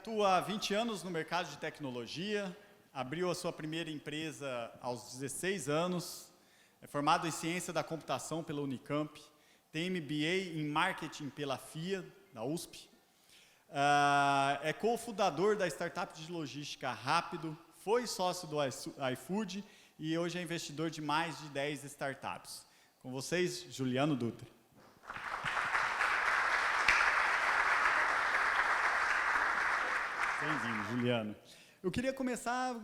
atua há 20 anos no mercado de tecnologia, abriu a sua primeira empresa aos 16 anos, é formado em ciência da computação pela Unicamp, tem MBA em marketing pela FIA, da USP, é cofundador da startup de logística Rápido, foi sócio do iFood e hoje é investidor de mais de 10 startups. Com vocês, Juliano Dutra. Bem-vindo, Juliano. Eu queria começar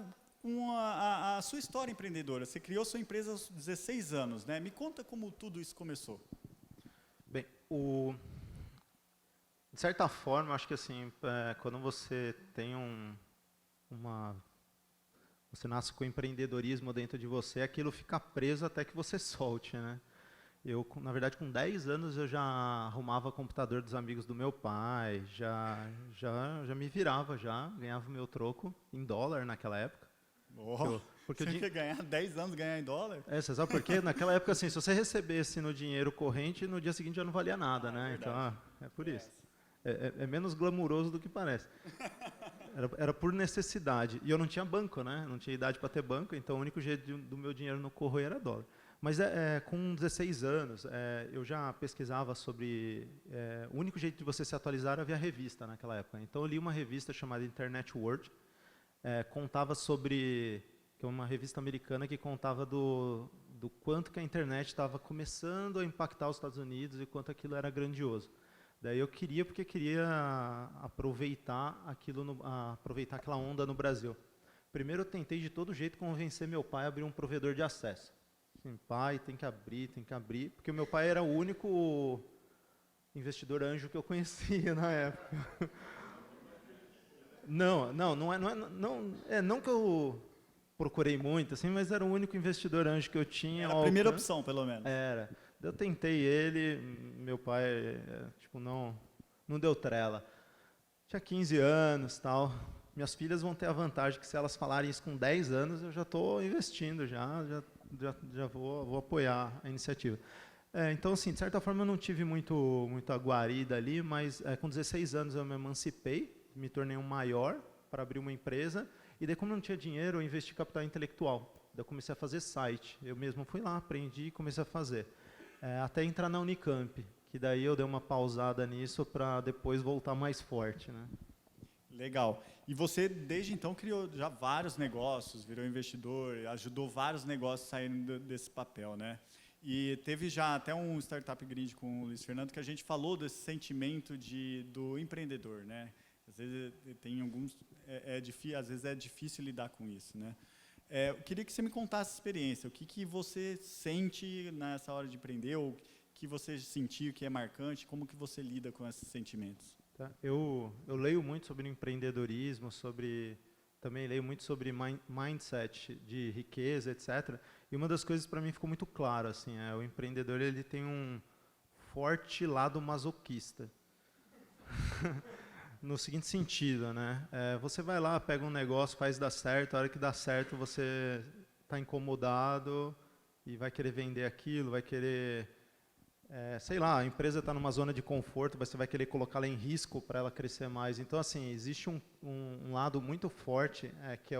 com a sua história empreendedora. Você criou sua empresa aos 16 anos, né? Me conta como tudo isso começou. Bem, de certa forma, acho que assim, quando você tem você nasce com empreendedorismo dentro de você, aquilo fica preso até que você solte, né? Eu, na verdade, com 10 anos eu já arrumava computador dos amigos do meu pai, já me virava, ganhava o meu troco em dólar naquela época. Porque você quer ganhar 10 anos, ganhar em dólar? Você sabe por quê? Naquela época, assim, se você recebesse no dinheiro corrente, no dia seguinte já não valia nada, né? Então, é por isso. É menos glamuroso do que parece. Era por necessidade. E eu não tinha banco, né? Não tinha idade para ter banco, então o único jeito do meu dinheiro no correio era dólar. Mas com 16 anos, eu já pesquisava sobre... o único jeito de você se atualizar era via revista naquela época. Então eu li uma revista chamada Internet World, contava sobre... que é uma revista americana que contava do quanto que a internet estava começando a impactar os Estados Unidos e quanto aquilo era grandioso. Daí eu queria aproveitar aproveitar aquela onda no Brasil. Primeiro eu tentei de todo jeito convencer meu pai a abrir um provedor de acesso. Assim, pai, tem que abrir, porque o meu pai era o único investidor anjo que eu conhecia na época. Não que eu procurei muito, assim, mas era o único investidor anjo que eu tinha. Era a primeira opção, pelo menos. Era. Eu tentei ele, meu pai, não deu trela. Tinha 15 anos, tal. Minhas filhas vão ter a vantagem que se elas falarem isso com 10 anos, eu já estou investindo, já vou apoiar a iniciativa. Então, assim, de certa forma, eu não tive muita guarida ali, mas com 16 anos eu me emancipei, me tornei um maior para abrir uma empresa, e daí, como eu não tinha dinheiro, eu investi em capital intelectual. Daí eu comecei a fazer site. Eu mesmo fui lá, aprendi e comecei a fazer. Até entrar na Unicamp, que daí eu dei uma pausada nisso para depois voltar mais forte, né? Legal. E você, desde então, criou já vários negócios, virou investidor, ajudou vários negócios a saírem desse papel, né? E teve já até um Startup Grid com o Luiz Fernando que a gente falou desse sentimento do empreendedor, né? Às vezes tem alguns, às vezes é difícil lidar com isso, né? Eu queria que você me contasse a experiência, o que você sente nessa hora de empreender, ou o que você sentiu que é marcante, como que você lida com esses sentimentos? Tá. Eu leio muito sobre empreendedorismo, também leio muito sobre mindset de riqueza, etc. E uma das coisas para mim ficou muito claro, assim, o empreendedor ele tem um forte lado masoquista. No seguinte sentido, né? Você vai lá, pega um negócio, faz dar certo, a hora que dá certo você está incomodado e vai querer vender aquilo, vai querer... sei lá, a empresa está numa zona de conforto, você vai querer colocá-la em risco para ela crescer mais. Então, assim, existe um lado muito forte que é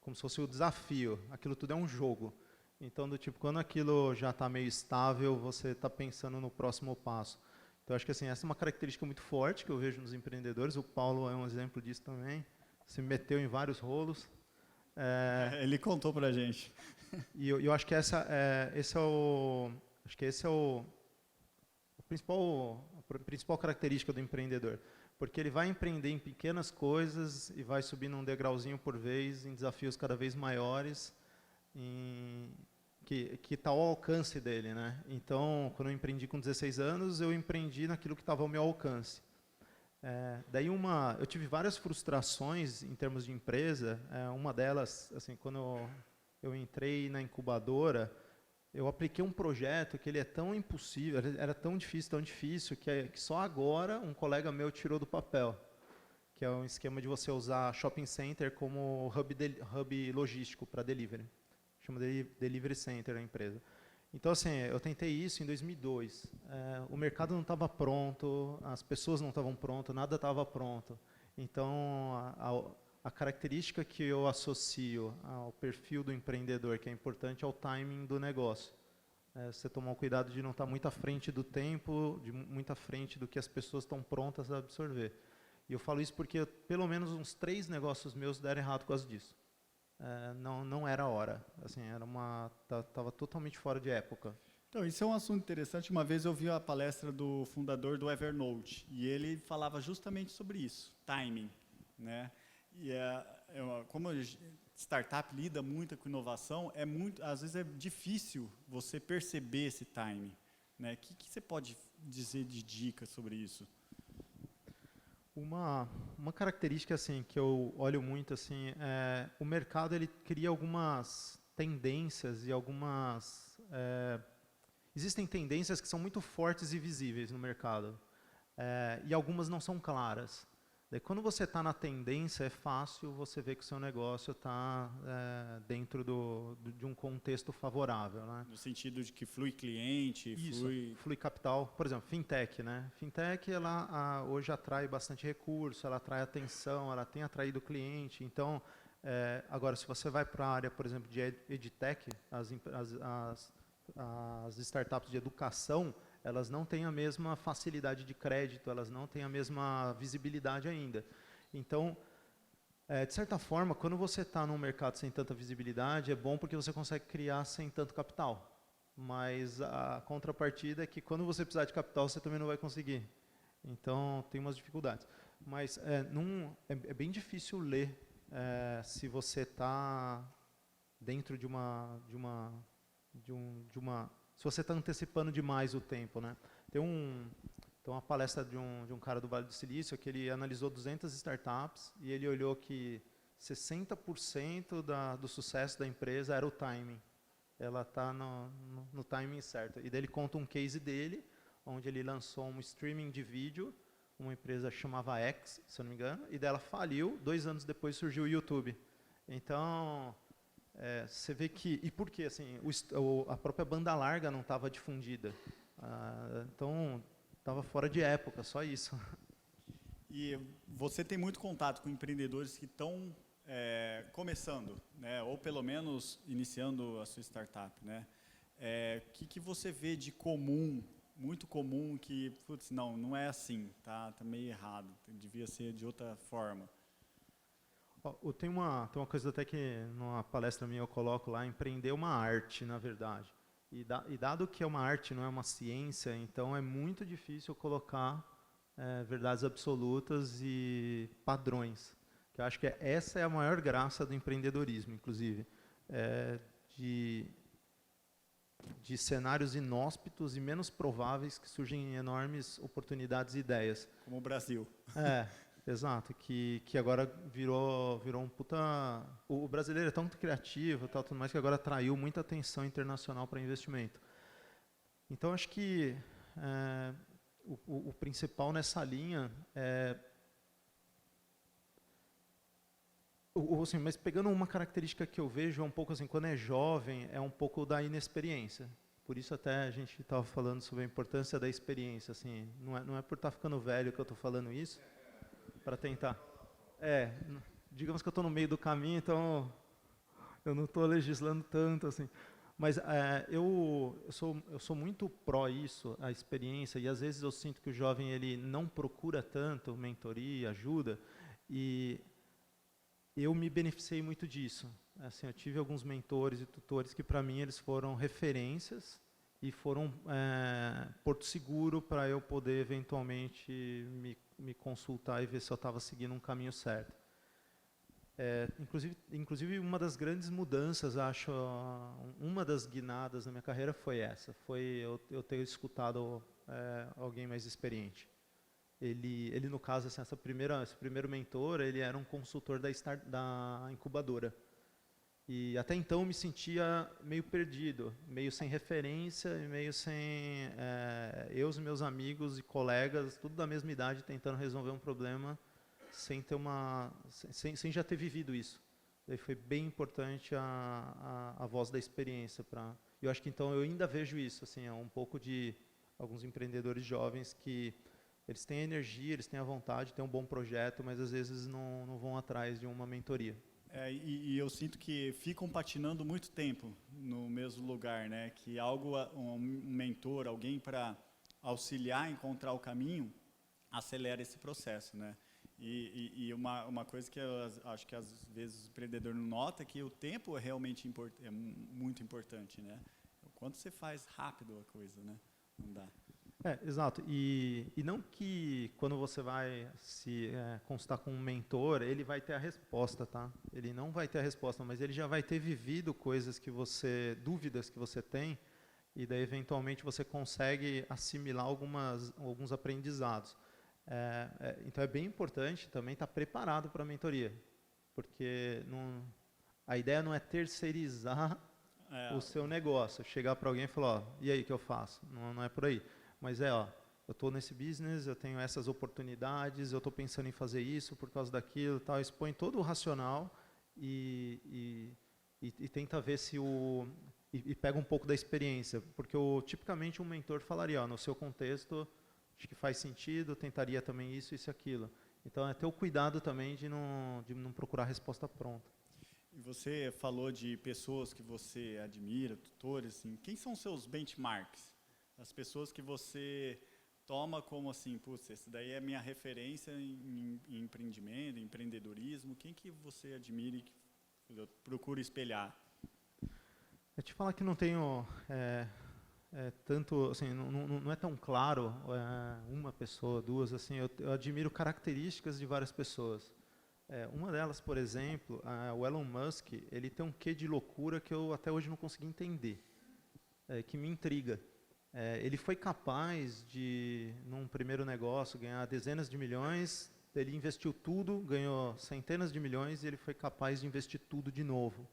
como se fosse o desafio. Aquilo tudo é um jogo. Então, do tipo, quando aquilo já está meio estável, você está pensando no próximo passo. Então, acho que assim, essa é uma característica muito forte que eu vejo nos empreendedores. O Paulo é um exemplo disso também. Se meteu em vários rolos. Ele contou para a gente. E eu acho que esse é a principal característica do empreendedor, porque ele vai empreender em pequenas coisas e vai subindo um degrauzinho por vez, em desafios cada vez maiores, que está ao alcance dele, né? Então, quando eu empreendi com 16 anos, eu empreendi naquilo que estava ao meu alcance. Daí eu tive várias frustrações em termos de empresa. Uma delas, assim, quando eu entrei na incubadora, eu apliquei um projeto que ele é tão impossível, era tão difícil, que só agora um colega meu tirou do papel, que é um esquema de você usar shopping center como hub logístico para delivery. Chama de Delivery Center a empresa. Então, assim, eu tentei isso em 2002. O mercado não estava pronto, as pessoas não estavam prontas, nada estava pronto. Então, a característica que eu associo ao perfil do empreendedor, que é importante, é o timing do negócio. Você tomar o cuidado de não estar muito à frente do tempo, muito à frente do que as pessoas estão prontas a absorver. E eu falo isso porque pelo menos uns 3 negócios meus deram errado por causa disso. Não era a hora. Assim, estava totalmente fora de época. Então, isso é um assunto interessante. Uma vez eu vi a palestra do fundador do Evernote e ele falava justamente sobre isso, timing, né? E como a startup lida muito com inovação, às vezes é difícil você perceber esse timing, né? O que você pode dizer de dica sobre isso? Uma característica assim que eu olho muito assim o mercado ele cria algumas tendências e existem tendências que são muito fortes e visíveis no mercado e algumas não são claras. Daí, quando você está na tendência, é fácil você ver que o seu negócio está dentro de um contexto favorável, né? No sentido de que flui cliente, flui capital. Por exemplo, fintech, né? Fintech, ela hoje atrai bastante recurso, ela atrai atenção, ela tem atraído cliente. Então, agora, se você vai para a área, por exemplo, de edtech, as startups de educação, elas não têm a mesma facilidade de crédito, elas não têm a mesma visibilidade ainda. Então, de certa forma, quando você está num mercado sem tanta visibilidade, é bom porque você consegue criar sem tanto capital. Mas a contrapartida é que quando você precisar de capital, você também não vai conseguir. Então, tem umas dificuldades. Mas é bem difícil ler se você está dentro de uma se você está antecipando demais o tempo, né? Tem uma palestra de um cara do Vale do Silício que ele analisou 200 startups e ele olhou que 60% do sucesso da empresa era o timing. Ela está no timing certo. E daí ele conta um case dele, onde ele lançou um streaming de vídeo, uma empresa chamava X, se eu não me engano, e dela faliu, 2 anos depois surgiu o YouTube. Então, você vê que... E por quê? Assim, a própria banda larga não estava difundida. Então, estava fora de época, só isso. E você tem muito contato com empreendedores que estão começando, né? Ou pelo menos iniciando a sua startup, né? O que você vê de comum, muito comum, que, putz, não é assim, tá meio errado, devia ser de outra forma? Tem uma coisa até que numa palestra minha eu coloco lá, empreender é uma arte, na verdade. E dado que é uma arte, não é uma ciência, então é muito difícil colocar verdades absolutas e padrões. Que eu acho que essa é a maior graça do empreendedorismo, inclusive. De cenários inóspitos e menos prováveis que surgem enormes oportunidades e ideias. Como o Brasil. Exato, que agora virou um puta... O brasileiro é tão criativo, tudo mais, que agora atraiu muita atenção internacional para investimento. Então, acho que o principal nessa linha assim, mas pegando uma característica que eu vejo um pouco assim, quando é jovem, é um pouco da inexperiência. Por isso até a gente estava falando sobre a importância da experiência. Assim, não é por estar ficando velho que eu estou falando isso, para tentar. Digamos que eu estou no meio do caminho, então eu não estou legislando tanto assim. Mas eu sou muito pró isso, a experiência, e às vezes eu sinto que o jovem ele não procura tanto mentoria, ajuda, e eu me beneficiei muito disso. Assim, eu tive alguns mentores e tutores que para mim eles foram referências e foram porto seguro para eu poder eventualmente me consultar e ver se eu estava seguindo um caminho certo. Inclusive uma das grandes mudanças, acho, uma das guinadas na minha carreira foi essa, foi eu ter escutado alguém mais experiente. Ele no caso, assim, esse primeiro mentor, ele era um consultor da incubadora. E até então eu me sentia meio perdido, meio sem referência, meio sem... eu e meus amigos e colegas, tudo da mesma idade, tentando resolver um problema sem sem já ter vivido isso. Daí foi bem importante a voz da experiência. Eu acho que então eu ainda vejo isso, assim, um pouco de alguns empreendedores jovens que Eles têm energia, eles têm a vontade, têm um bom projeto, mas às vezes não vão atrás de uma mentoria. E eu sinto que ficam patinando muito tempo no mesmo lugar, né? Que um mentor, alguém para auxiliar a encontrar o caminho, acelera esse processo, né? E uma coisa que eu acho que às vezes o empreendedor não nota é que o tempo é realmente muito importante, né? O quanto você faz rápido a coisa, né? Não dá. Exato. E não que quando você vai se consultar com um mentor, ele vai ter a resposta, tá? Ele não vai ter a resposta, mas ele já vai ter vivido dúvidas que você tem, e daí eventualmente você consegue assimilar alguns aprendizados. Então é bem importante também estar preparado para a mentoria, porque a ideia não é terceirizar o seu negócio, chegar para alguém e falar, ó, e aí, o que eu faço? Não é por aí. Mas ó, eu estou nesse business, eu tenho essas oportunidades, eu estou pensando em fazer isso por causa daquilo, tal. Expõe todo o racional e tenta ver se e pega um pouco da experiência, porque tipicamente um mentor falaria, ó, no seu contexto, acho que faz sentido, tentaria também isso e aquilo. Então é ter o cuidado também de não procurar a resposta pronta. E você falou de pessoas que você admira, tutores, assim, quem são os seus benchmarks? As pessoas que você toma como assim, putz, esse daí é a minha referência em empreendimento, em empreendedorismo. Quem que você admira e que procura espelhar? Eu te falar que não tenho tanto, assim, não é tão claro uma pessoa, duas, assim, eu admiro características de várias pessoas. Uma delas, por exemplo, o Elon Musk, ele tem um quê de loucura que eu até hoje não consegui entender, que me intriga. Ele foi capaz de, num primeiro negócio, ganhar dezenas de milhões, ele investiu tudo, ganhou centenas de milhões e ele foi capaz de investir tudo de novo.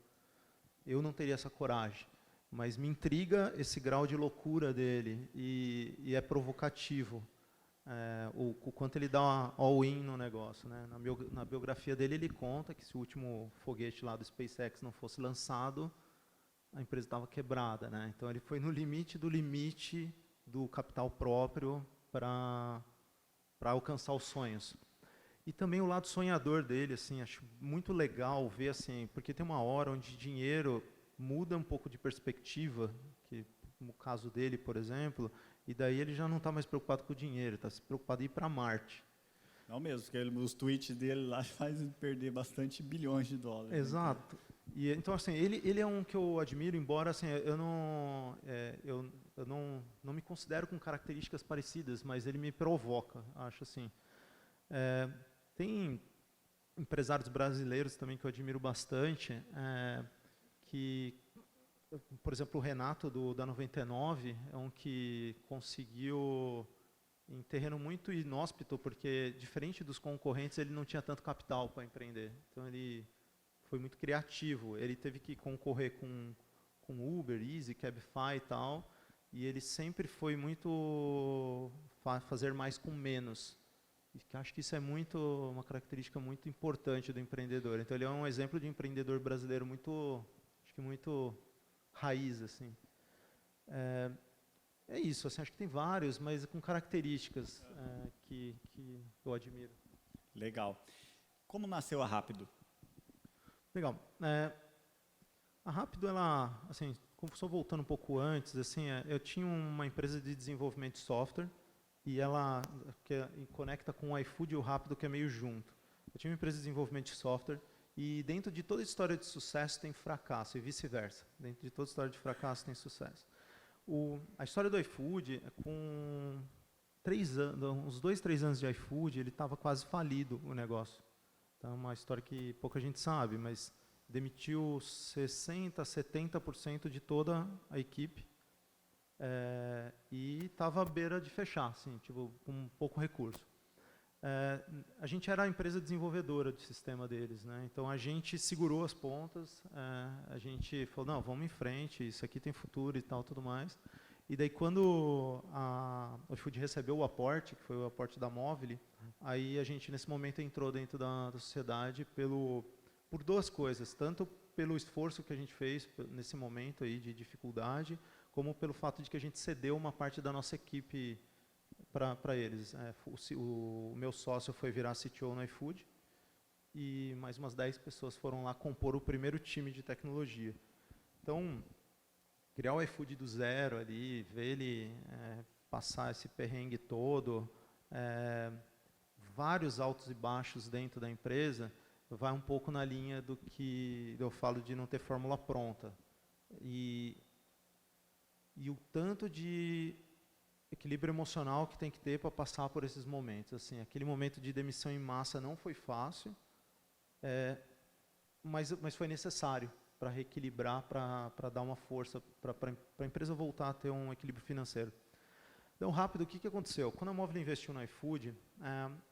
Eu não teria essa coragem, mas me intriga esse grau de loucura dele e é provocativo o quanto ele dá all-in no negócio, né? Na biografia dele ele conta que se o último foguete lá do SpaceX não fosse lançado, a empresa estava quebrada, né? Então ele foi no limite do capital próprio para alcançar os sonhos. E também o lado sonhador dele, assim, acho muito legal ver assim, porque tem uma hora onde dinheiro muda um pouco de perspectiva, que no caso dele, por exemplo, e daí ele já não está mais preocupado com o dinheiro, está se preocupado em ir para Marte. Não mesmo, porque os tweets dele lá fazem perder bastante bilhões de dólares. Exato. E então assim, ele é um que eu admiro, embora assim, eu não me considero com características parecidas, mas ele me provoca, acho assim. Tem empresários brasileiros também que eu admiro bastante, que, por exemplo, o Renato da 99 é um que conseguiu em terreno muito inóspito, porque diferente dos concorrentes ele não tinha tanto capital para empreender. Então ele foi muito criativo. Ele teve que concorrer com Uber, Easy, Cabify e tal, e ele sempre foi muito fazer mais com menos. E acho que isso é uma característica muito importante do empreendedor. Então ele é um exemplo de empreendedor brasileiro muito raiz, assim. É isso, assim, acho que tem vários, mas com características que eu admiro. Legal. Como nasceu a Rápido? Legal. A Rápido, ela, assim, só voltando um pouco antes, assim, eu tinha uma empresa de desenvolvimento de software e ela conecta com o iFood e o Rápido, que é meio junto. Eu tinha uma empresa de desenvolvimento de software e dentro de toda história de sucesso tem fracasso e vice-versa. Dentro de toda história de fracasso tem sucesso. A história do iFood, com uns 2, 3 anos de iFood, ele estava quase falido o negócio. Então, é uma história que pouca gente sabe, mas demitiu 60%, 70% de toda a equipe e estava à beira de fechar, assim, tipo, com pouco recurso. A gente era a empresa desenvolvedora do sistema deles, né? Então a gente segurou as pontas, a gente falou, não, vamos em frente, isso aqui tem futuro e tal, tudo mais. E daí quando o iFood recebeu o aporte, que foi o aporte da Movile, aí a gente nesse momento entrou dentro da sociedade por duas coisas, tanto pelo esforço que a gente fez nesse momento aí de dificuldade, como pelo fato de que a gente cedeu uma parte da nossa equipe para eles. O meu sócio foi virar CTO no iFood e mais umas 10 pessoas foram lá compor o primeiro time de tecnologia. Então, criar o iFood do zero ali, ver ele passar esse perrengue todo, vários altos e baixos dentro da empresa, vai um pouco na linha do que eu falo de não ter fórmula pronta. E o tanto de equilíbrio emocional que tem que ter para passar por esses momentos. Assim, aquele momento de demissão em massa não foi fácil, mas foi necessário para reequilibrar, para dar uma força, para a empresa voltar a ter um equilíbrio financeiro. Então, rápido, o que aconteceu? Quando a Movile investiu no iFood,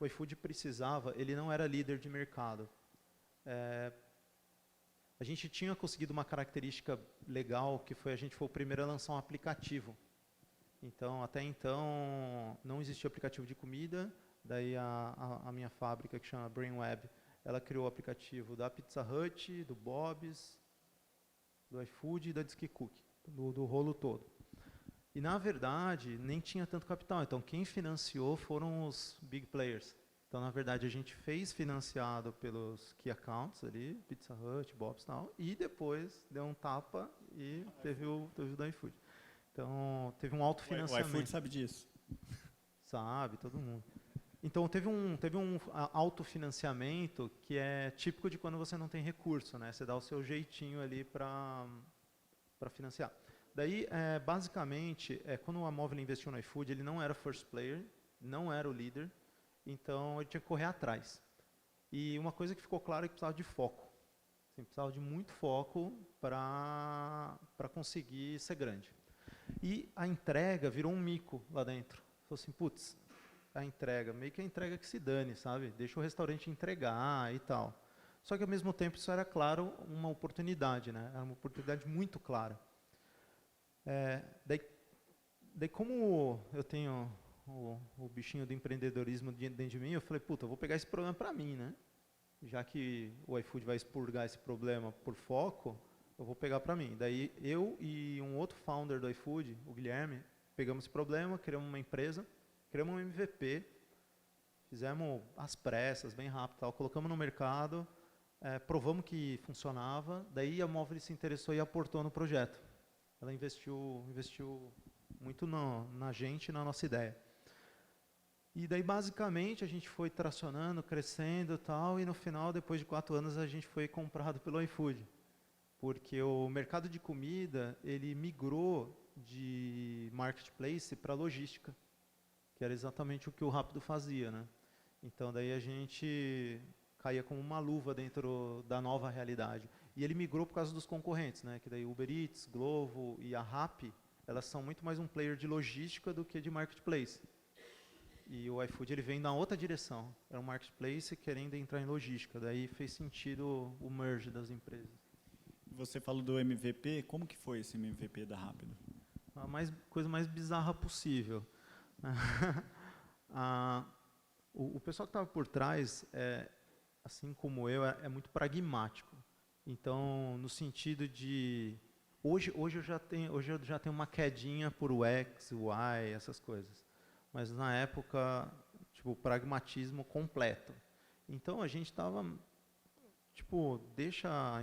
o iFood precisava, ele não era líder de mercado. A gente tinha conseguido uma característica legal, que foi a gente foi o primeiro a lançar um aplicativo. Então, até então, não existia aplicativo de comida, daí a minha fábrica, que chama BrainWeb, ela criou o aplicativo da Pizza Hut, do Bob's, do iFood e da Disque Cook, do rolo todo. E, na verdade, nem tinha tanto capital. Então, quem financiou foram os big players. Então, na verdade, a gente fez financiado pelos key accounts ali, Pizza Hut, Bob's e tal, e depois deu um tapa e teve o do iFood. Então, teve um autofinanciamento. O iFood sabe disso? Sabe, todo mundo. Então, teve um autofinanciamento que é típico de quando você não tem recurso, né? Você dá o seu jeitinho ali para financiar. Daí, basicamente, quando a Movile investiu no iFood, ele não era first player, não era o líder, então ele tinha que correr atrás. E uma coisa que ficou clara é que precisava de foco. Assim, precisava de muito foco para conseguir ser grande. E a entrega virou um mico lá dentro. Falou assim, putz, a entrega, meio que a entrega que se dane, sabe? Deixa o restaurante entregar e tal. Só que, ao mesmo tempo, isso era, claro, uma oportunidade, né? Era uma oportunidade muito clara. Daí, como eu tenho o bichinho do empreendedorismo dentro de mim, eu falei, puta, eu vou pegar esse problema para mim, né? Já que o iFood vai expurgar esse problema por foco, eu vou pegar para mim. Daí eu e um outro founder do iFood, o Guilherme, pegamos esse problema, criamos uma empresa, criamos um MVP, fizemos às pressas, bem rápido, tal, colocamos no mercado, provamos que funcionava, daí a Movile se interessou e aportou no projeto. Ela investiu muito na gente e na nossa ideia. E daí, basicamente, a gente foi tracionando, crescendo e tal, e no final, depois de 4 anos, a gente foi comprado pelo iFood. Porque o mercado de comida, ele migrou de marketplace para logística, que era exatamente o que o Rápido fazia, né? Então, daí a gente caía como uma luva dentro da nova realidade. E ele migrou por causa dos concorrentes, né? Que daí Uber Eats, Glovo e a Rappi, elas são muito mais um player de logística do que de marketplace. E o iFood ele vem na outra direção. Era um marketplace querendo entrar em logística. Daí fez sentido o merge das empresas. Você falou do MVP. Como que foi esse MVP da Rápido? A coisa mais bizarra possível. O pessoal que estava por trás, assim como eu, é muito pragmático. Então, no sentido de... Hoje eu já tenho uma quedinha por UX, UI, essas coisas. Mas na época, tipo, pragmatismo completo. Então a gente estava, tipo, deixa a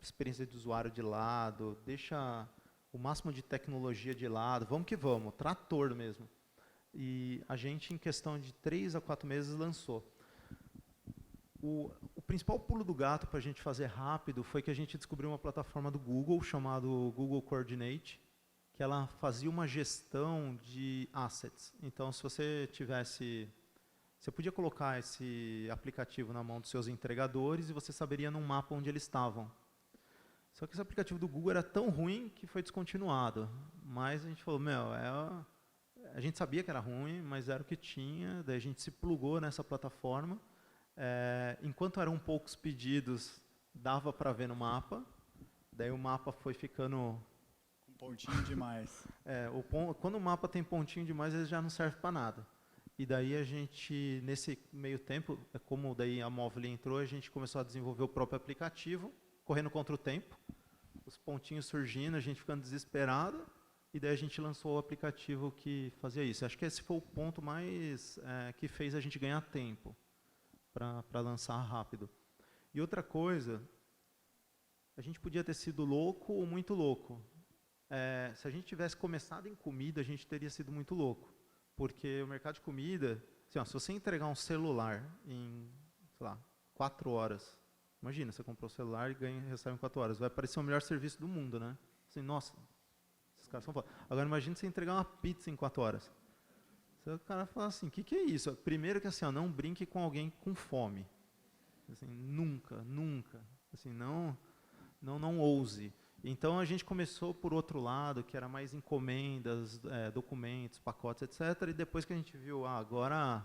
experiência de usuário de lado, deixa o máximo de tecnologia de lado, vamos que vamos, trator mesmo. E a gente, em questão de 3 a 4 meses, lançou. O principal pulo do gato para a gente fazer rápido foi que a gente descobriu uma plataforma do Google, chamada Google Coordinate, que ela fazia uma gestão de assets. Então, se você você podia colocar esse aplicativo na mão dos seus entregadores e você saberia num mapa onde eles estavam. Só que esse aplicativo do Google era tão ruim que foi descontinuado. Mas a gente falou, a gente sabia que era ruim, mas era o que tinha. Daí a gente se plugou nessa plataforma. Enquanto eram poucos pedidos, dava para ver no mapa. Daí o mapa foi ficando... Pontinho demais. Quando o mapa tem pontinho demais, ele já não serve para nada. E daí a gente, nesse meio tempo, como daí a Movile entrou, a gente começou a desenvolver o próprio aplicativo, correndo contra o tempo. Os pontinhos surgindo, a gente ficando desesperado. e daí a gente lançou o aplicativo que fazia isso. Acho que esse foi o ponto mais que fez a gente ganhar tempo para lançar rápido. E outra coisa, a gente podia ter sido louco ou muito louco. Se a gente tivesse começado em comida, a gente teria sido muito louco. Porque o mercado de comida, assim, ó, se você entregar um celular em, sei lá, 4 horas, imagina, você comprou o celular e recebe em 4 horas, vai parecer o melhor serviço do mundo, né? Assim, nossa, esses caras são foda. Agora imagina você entregar uma pizza em 4 horas. O cara fala assim, o que é isso? Primeiro que assim, ó, não brinque com alguém com fome. Assim, nunca, nunca. Assim, não ouse. Então a gente começou por outro lado, que era mais encomendas, documentos, pacotes, etc. E depois que a gente viu, agora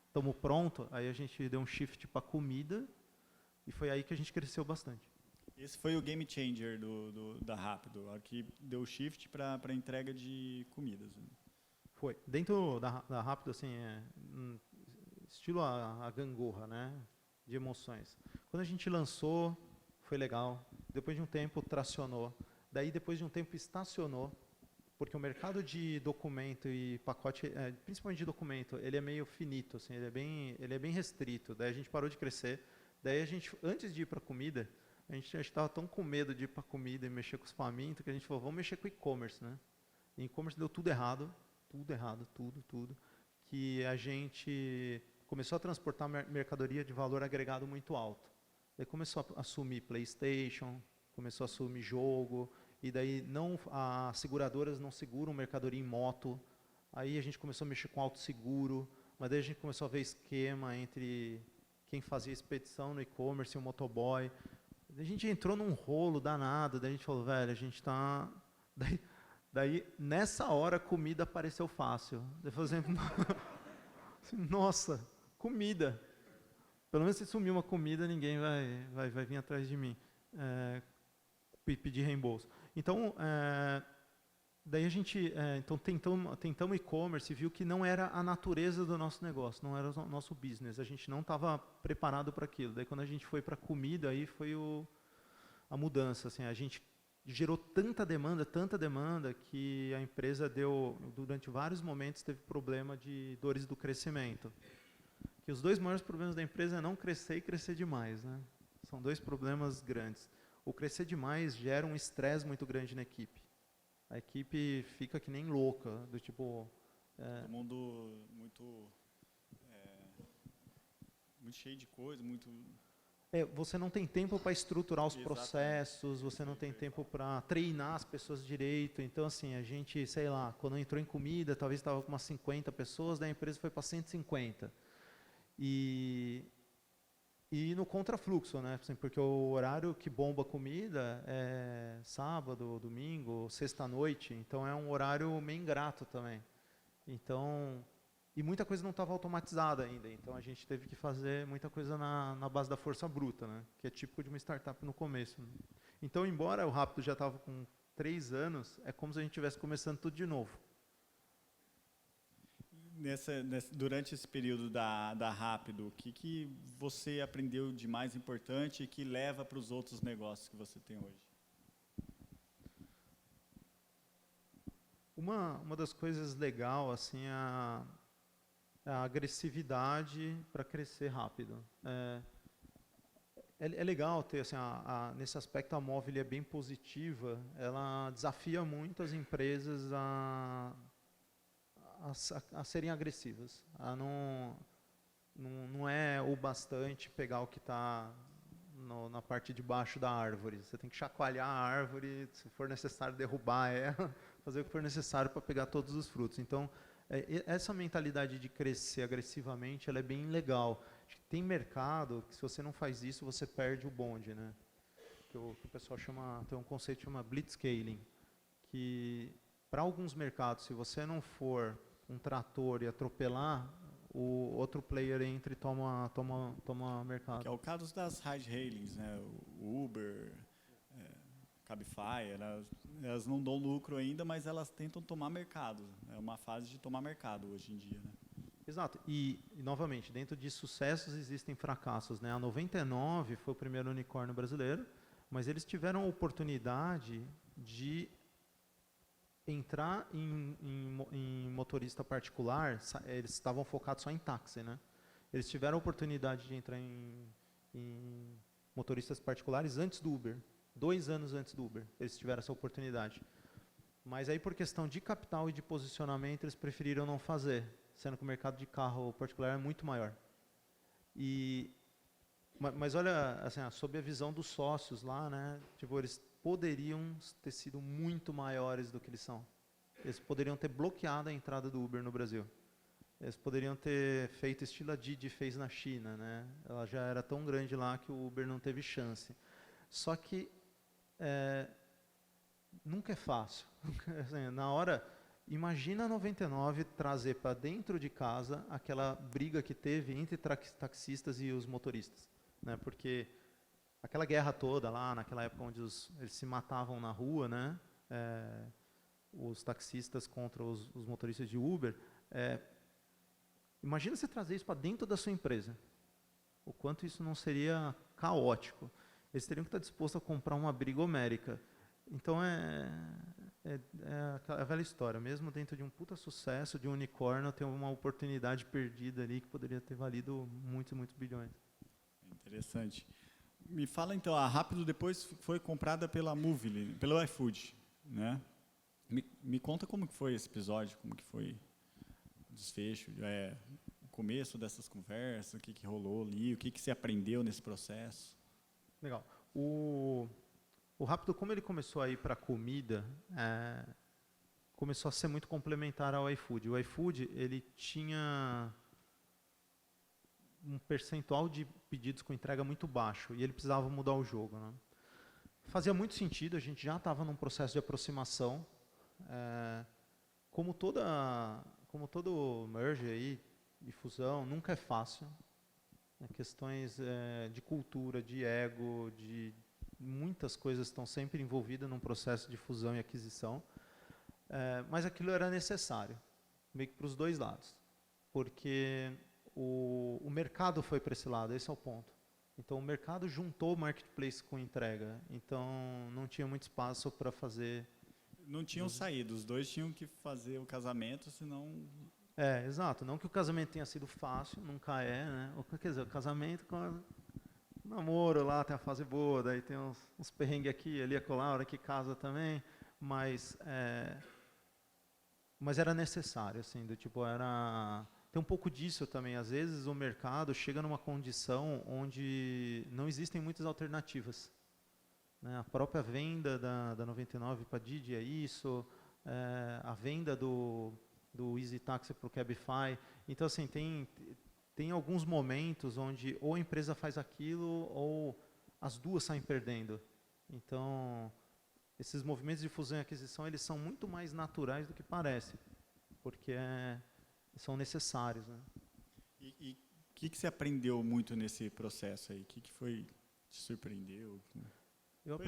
estamos pronto, aí a gente deu um shift para comida e foi aí que a gente cresceu bastante. Esse foi o game changer da Rápido, a que deu o shift para a entrega de comidas. Foi. Dentro da Rápido, assim, estilo a gangorra, né? De emoções. Quando a gente lançou, foi legal. Depois de um tempo, tracionou. Daí, depois de um tempo, estacionou. Porque o mercado de documento e pacote, principalmente de documento, ele é meio finito, assim, ele é bem restrito. Daí a gente parou de crescer. Daí a gente, antes de ir para comida, a gente estava tão com medo de ir para comida e mexer com os famintos, que a gente falou, vamos mexer com e-commerce, né? E e-commerce deu tudo errado, tudo. Que a gente começou a transportar mercadoria de valor agregado muito alto. Daí começou a assumir PlayStation, começou a assumir jogo, e daí as seguradoras não seguram mercadoria em moto. Aí a gente começou a mexer com autosseguro, mas daí a gente começou a ver esquema entre quem fazia expedição no e-commerce e o motoboy. Daí a gente entrou num rolo danado, daí a gente falou, velho, a gente está... Daí, nessa hora, a comida apareceu fácil. Daí eu falei assim, nossa, comida. Pelo menos se sumir uma comida, ninguém vai vir atrás de mim pedir reembolso. Então, daí a gente então tentamos e-commerce e viu que não era a natureza do nosso negócio, não era o nosso business. A gente não estava preparado para aquilo. Daí, quando a gente foi para comida, aí foi a mudança. Assim, a gente gerou tanta demanda, que a empresa durante vários momentos, teve problema de dores do crescimento. Que os 2 maiores problemas da empresa é não crescer e crescer demais, né? São 2 problemas grandes. O crescer demais gera um estresse muito grande na equipe. A equipe fica que nem louca, do tipo... Todo mundo muito cheio de coisa, muito... você não tem tempo para estruturar os processos, você não tem tempo para treinar as pessoas direito. Então, assim, a gente, sei lá, quando entrou em comida, talvez estava com umas 50 pessoas, daí a empresa foi para 150. E no contrafluxo, né? Assim, porque o horário que bomba a comida é sábado, domingo, sexta-noite. Então, é um horário meio ingrato também. Então... E muita coisa não estava automatizada ainda, então a gente teve que fazer muita coisa na base da força bruta, né? Que é típico de uma startup no começo. Né? Então, embora o Rápido já estava com 3 anos, é como se a gente estivesse começando tudo de novo. Durante esse período da Rápido, o que você aprendeu de mais importante e que leva para os outros negócios que você tem hoje? Uma das coisas legais, assim, a agressividade para crescer rápido. É legal ter, assim, nesse aspecto, a Móvel é bem positiva, ela desafia muito as empresas a serem agressivas, não é o bastante pegar o que está na parte de baixo da árvore, você tem que chacoalhar a árvore, se for necessário derrubar ela, fazer o que for necessário para pegar todos os frutos. Então, essa mentalidade de crescer agressivamente, ela é bem legal. Tem mercado que, se você não faz isso, você perde o bonde, né? Que o pessoal tem um conceito que chama blitzscaling, que para alguns mercados, se você não for um trator e atropelar, o outro player entra e toma mercado. Que é o caso das ride-hailings, né? O Uber, Cabify, elas não dão lucro ainda, mas elas tentam tomar mercado. É uma fase de tomar mercado hoje em dia, né? Exato. E novamente, dentro de sucessos existem fracassos, né? A 99 foi o primeiro unicórnio brasileiro, mas eles tiveram a oportunidade de entrar em motorista particular, eles estavam focados só em táxi, né? Eles tiveram a oportunidade de entrar em motoristas particulares antes do Uber. 2 anos antes do Uber, eles tiveram essa oportunidade. Mas aí, por questão de capital e de posicionamento, eles preferiram não fazer, sendo que o mercado de carro particular é muito maior. Mas olha, assim, sob a visão dos sócios lá, né, tipo, eles poderiam ter sido muito maiores do que eles são. Eles poderiam ter bloqueado a entrada do Uber no Brasil. Eles poderiam ter feito estilo a Didi fez na China, né? Ela já era tão grande lá que o Uber não teve chance. Só que nunca é fácil. Assim, na hora, imagina a 99 trazer para dentro de casa aquela briga que teve entre taxistas e os motoristas, né? Porque aquela guerra toda lá, naquela época onde eles se matavam na rua, né? Os taxistas contra os motoristas de Uber. Imagina você trazer isso para dentro da sua empresa. O quanto isso não seria caótico. Eles teriam que estar dispostos a comprar uma briga homérica. Então é a velha história. Mesmo dentro de um puta sucesso, de um unicórnio, tem uma oportunidade perdida ali que poderia ter valido muitos e muitos bilhões. Interessante. Me fala então, a Rápido depois foi comprada pela Movile, pelo iFood, né? Me conta como que foi esse episódio, como que foi o desfecho, o começo dessas conversas, o que rolou ali, o que você aprendeu nesse processo. Legal. O Rápido, como ele começou a ir para a comida, começou a ser muito complementar ao iFood. O iFood, ele tinha um percentual de pedidos com entrega muito baixo e ele precisava mudar o jogo, né? Fazia muito sentido, a gente já estava num processo de aproximação. Como todo merge aí, de fusão, nunca é fácil. Questões de cultura, de ego, de muitas coisas estão sempre envolvidas num processo de fusão e aquisição. Mas aquilo era necessário, meio que para os dois lados. Porque o mercado foi para esse lado, esse é o ponto. Então, o mercado juntou o marketplace com entrega. Então, não tinha muito espaço para fazer... Não tinham saído, os dois tinham que fazer o casamento, senão... Exato. Não que o casamento tenha sido fácil, nunca é, né? Quer dizer, o casamento com o namoro lá tem a fase boa, daí tem uns perrengues aqui, ali, acolá, a hora que casa também, mas era necessário, assim, do tipo, tem um pouco disso também. Às vezes o mercado chega numa condição onde não existem muitas alternativas, né? A própria venda da 99 para Didi é isso, a venda do Easy Taxi para o Cabify. Então, assim, tem alguns momentos onde ou a empresa faz aquilo ou as duas saem perdendo. Então, esses movimentos de fusão e aquisição, eles são muito mais naturais do que parece, porque são necessários, né? E o que você aprendeu muito nesse processo aí? O que foi te surpreendeu?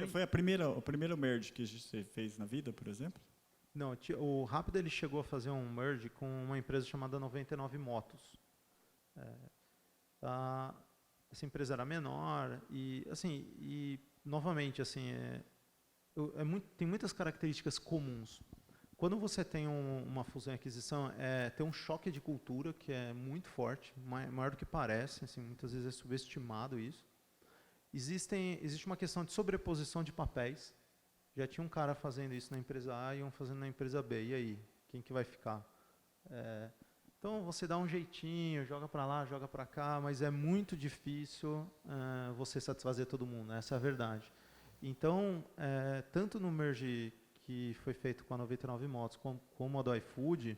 Foi o primeiro merge que você fez na vida, por exemplo? Não, o Rápido ele chegou a fazer um merge com uma empresa chamada 99 Motos. Essa empresa era menor e, assim, novamente, assim, tem muitas características comuns. Quando você tem uma fusão e aquisição, tem um choque de cultura que é muito forte, maior do que parece, assim, muitas vezes é subestimado isso. Existe uma questão de sobreposição de papéis. Já tinha um cara fazendo isso na empresa A e um fazendo na empresa B. E aí? Quem que vai ficar? Então, você dá um jeitinho, joga para lá, joga para cá, mas é muito difícil você satisfazer todo mundo. Essa é a verdade. Então, tanto no merge que foi feito com a 99 Motos como a do iFood,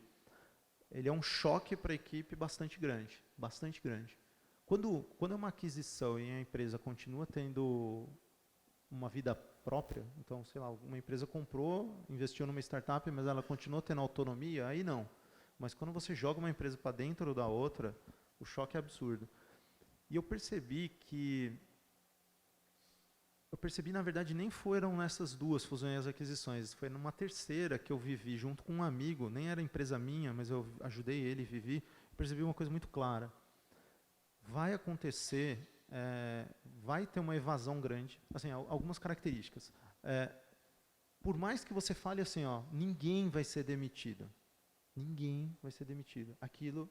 ele é um choque para a equipe bastante grande. Bastante grande. Quando é uma aquisição e a empresa continua tendo uma vida própria, então, sei lá, uma empresa comprou, investiu numa startup, mas ela continua tendo autonomia, aí não. Mas quando você joga uma empresa para dentro da outra, o choque é absurdo. E eu percebi, na verdade, nem foram nessas duas fusões e aquisições, foi numa terceira que eu vivi junto com um amigo, nem era empresa minha, mas eu ajudei ele, vivi, percebi uma coisa muito clara. Vai acontecer, vai ter uma evasão grande, assim, algumas características. por mais que você fale assim, ó, ninguém vai ser demitido. Ninguém vai ser demitido. Aquilo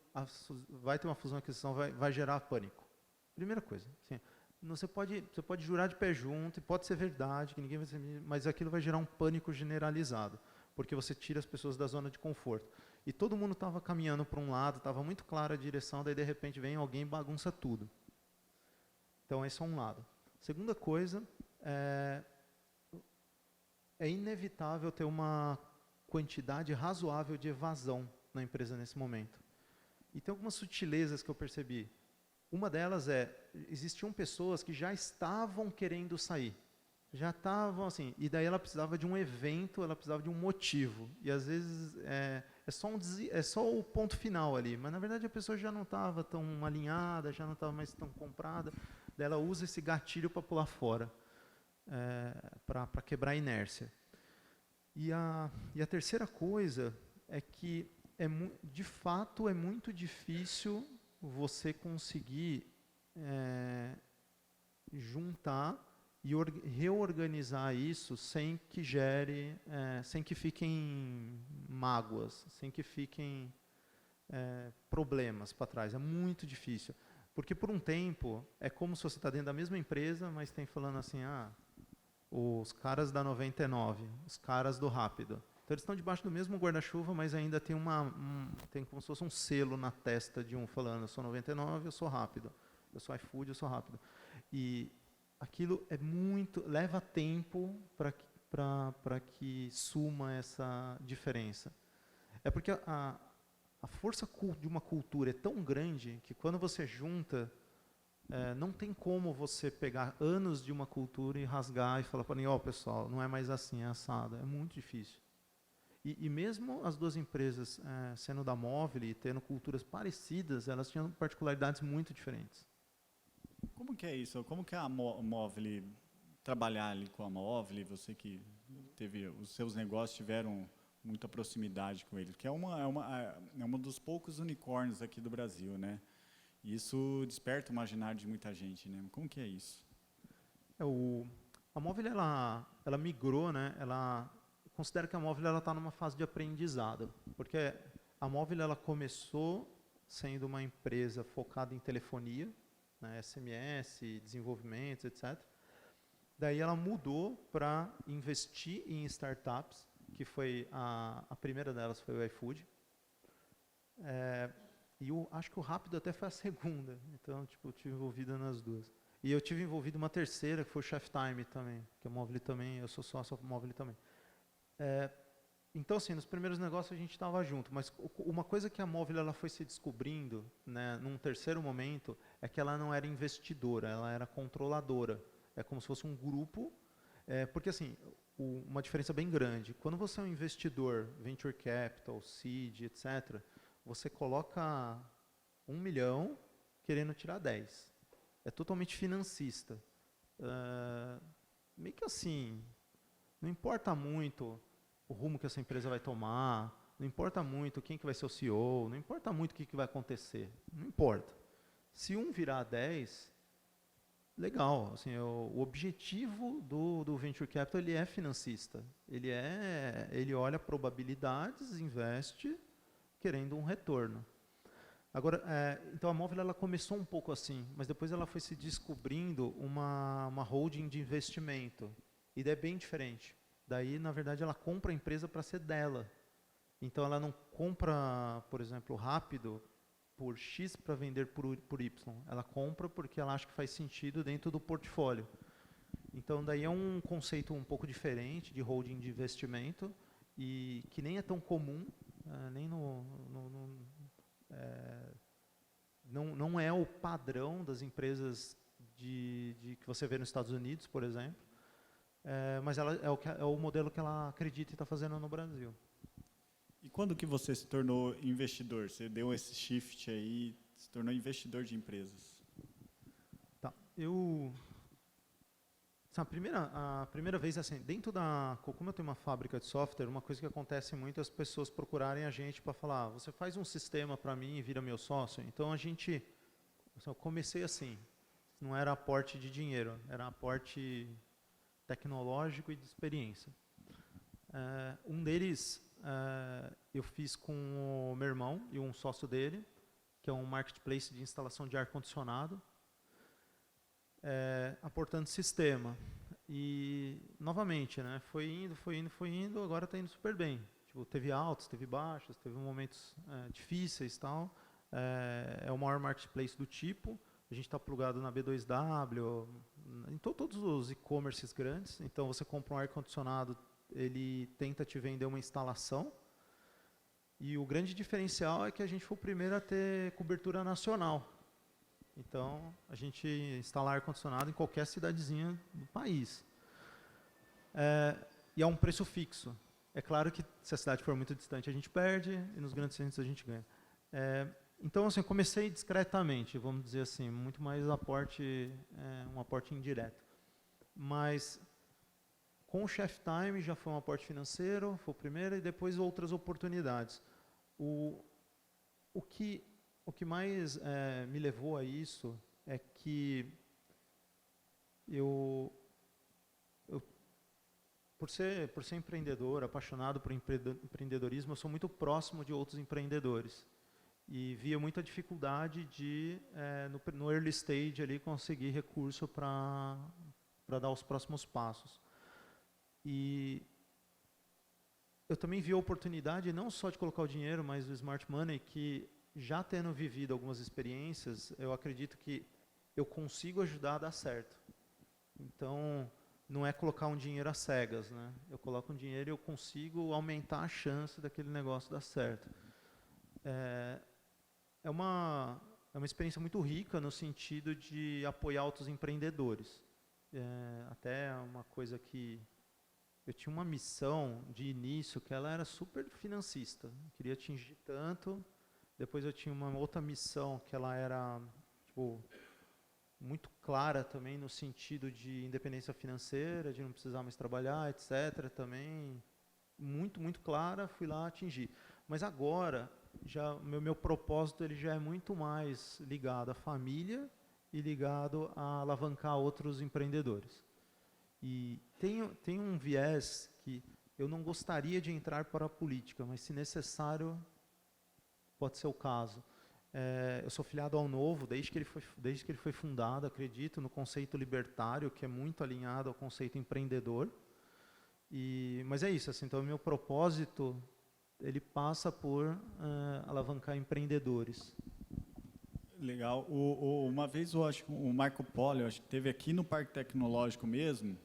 vai ter uma fusão e aquisição, vai gerar pânico. Primeira coisa. Assim, você pode jurar de pé junto, e pode ser verdade, que ninguém vai ser demitido, mas aquilo vai gerar um pânico generalizado, porque você tira as pessoas da zona de conforto. E todo mundo estava caminhando para um lado, estava muito clara a direção, daí de repente vem alguém e bagunça tudo. Então esse é um lado. Segunda coisa, é inevitável ter uma quantidade razoável de evasão na empresa nesse momento. E tem algumas sutilezas que eu percebi. Uma delas existiam pessoas que já estavam querendo sair. Já estavam assim, e daí ela precisava de um evento, ela precisava de um motivo. E às vezes é só o ponto final ali, mas na verdade a pessoa já não estava tão alinhada, já não estava mais tão comprada. Daí ela usa esse gatilho para pular fora, para quebrar a inércia. E a terceira coisa é que, de fato, é muito difícil você conseguir juntar e reorganizar isso sem que sem que fiquem mágoas, sem que fiquem problemas para trás. É muito difícil. Porque por um tempo, é como se você está dentro da mesma empresa, mas tem falando assim, os caras da 99, os caras do Rápido. Então eles estão debaixo do mesmo guarda-chuva, mas ainda tem tem como se fosse um selo na testa de um falando, eu sou 99, eu sou Rápido. Eu sou iFood, eu sou Rápido. E aquilo leva tempo para que suma essa diferença. É porque a força de uma cultura é tão grande que quando você junta, não tem como você pegar anos de uma cultura e rasgar e falar para mim, pessoal, não é mais assim, é assado. É muito difícil. E mesmo as duas empresas, sendo da Movile e tendo culturas parecidas, elas tinham particularidades muito diferentes. Como que é isso? Como que a Movile, trabalhar ali com a Movile, você que os seus negócios tiveram muita proximidade com eles, que é um dos poucos unicórnios aqui do Brasil, né? E isso desperta o imaginário de muita gente, né? Como que é isso? A Movile, ela migrou, né? Eu considero que a Movile está numa fase de aprendizado, porque a Movile ela começou sendo uma empresa focada em telefonia, né, SMS, desenvolvimento, etc. Daí ela mudou para investir em startups, que foi a primeira delas foi o iFood. E eu acho que o Rápido até foi a segunda, então eu tive envolvido nas duas. E eu tive envolvido uma terceira, que foi o Chef Time também, que a Movile também, eu sou sócio da Movile também. Então, assim, nos primeiros negócios a gente estava junto, mas uma coisa que a Movile ela foi se descobrindo, né, num terceiro momento, é que ela não era investidora, ela era controladora. É como se fosse um grupo, porque assim, uma diferença bem grande. Quando você é um investidor, venture capital, seed, etc., você coloca 1 milhão querendo tirar 10. É totalmente financista. Meio que assim, não importa muito o rumo que essa empresa vai tomar, não importa muito quem que vai ser o CEO, não importa muito o que vai acontecer, não importa. Se um virar 10, legal. Assim, o objetivo do Venture Capital ele é financista. Ele olha probabilidades, investe, querendo um retorno. Agora, então a Movile ela começou um pouco assim, mas depois ela foi se descobrindo uma holding de investimento. E daí é bem diferente. Daí, na verdade, ela compra a empresa para ser dela. Então, ela não compra, por exemplo, Rápido por X para vender por Y. Ela compra porque ela acha que faz sentido dentro do portfólio. Então, daí é um conceito um pouco diferente de holding de investimento e que nem é tão comum, nem não é o padrão das empresas que você vê nos Estados Unidos, por exemplo. Mas ela é o modelo que ela acredita e está fazendo no Brasil. E quando que você se tornou investidor? Você deu esse shift aí, se tornou investidor de empresas? Tá. A primeira vez, assim, como eu tenho uma fábrica de software, uma coisa que acontece muito é as pessoas procurarem a gente para falar, você faz um sistema para mim e vira meu sócio? Então, eu comecei assim, não era aporte de dinheiro, era aporte tecnológico e de experiência. Um deles eu fiz com o meu irmão e um sócio dele, que é um marketplace de instalação de ar-condicionado, aportando sistema. E, novamente, né, foi indo, agora está indo super bem. Tipo, teve altos, teve baixos, teve momentos difíceis e tal. É o maior marketplace do tipo. A gente está plugado na B2W, em todos os e-commerces grandes. Então, você compra um ar-condicionado, ele tenta te vender uma instalação. E o grande diferencial é que a gente foi o primeiro a ter cobertura nacional. Então, a gente instala ar-condicionado em qualquer cidadezinha do país. E é um preço fixo. É claro que se a cidade for muito distante, a gente perde, e nos grandes centros a gente ganha. Então, assim, eu comecei discretamente, vamos dizer assim, muito mais um aporte indireto. Mas, com o Chef Time, já foi um aporte financeiro, foi o primeiro, e depois outras oportunidades. O que mais me levou a isso é que por ser empreendedor, apaixonado por empreendedorismo, eu sou muito próximo de outros empreendedores. E via muita dificuldade de, no early stage, ali, conseguir recurso para dar os próximos passos. E eu também vi a oportunidade, não só de colocar o dinheiro, mas do smart money, que já tendo vivido algumas experiências, eu acredito que eu consigo ajudar a dar certo. Então, não é colocar um dinheiro às cegas, né? Eu coloco um dinheiro e eu consigo aumentar a chance daquele negócio dar certo. É uma experiência muito rica no sentido de apoiar outros empreendedores. Até uma coisa que eu tinha uma missão de início que ela era super financista. Eu queria atingir tanto. Depois eu tinha uma outra missão que ela era muito clara também no sentido de independência financeira, de não precisar mais trabalhar, etc. Também muito, muito clara, fui lá atingir. Mas agora, já meu propósito ele já é muito mais ligado à família e ligado a alavancar outros empreendedores. E tem um viés que eu não gostaria de entrar para a política, mas se necessário, pode ser o caso. Eu sou filiado ao Novo desde que ele foi fundado, acredito no conceito libertário, que é muito alinhado ao conceito empreendedor. Mas é isso, assim, então o meu propósito ele passa por alavancar empreendedores. Legal. Uma vez eu acho que o Marco Polo, acho que teve aqui no Parque Tecnológico mesmo,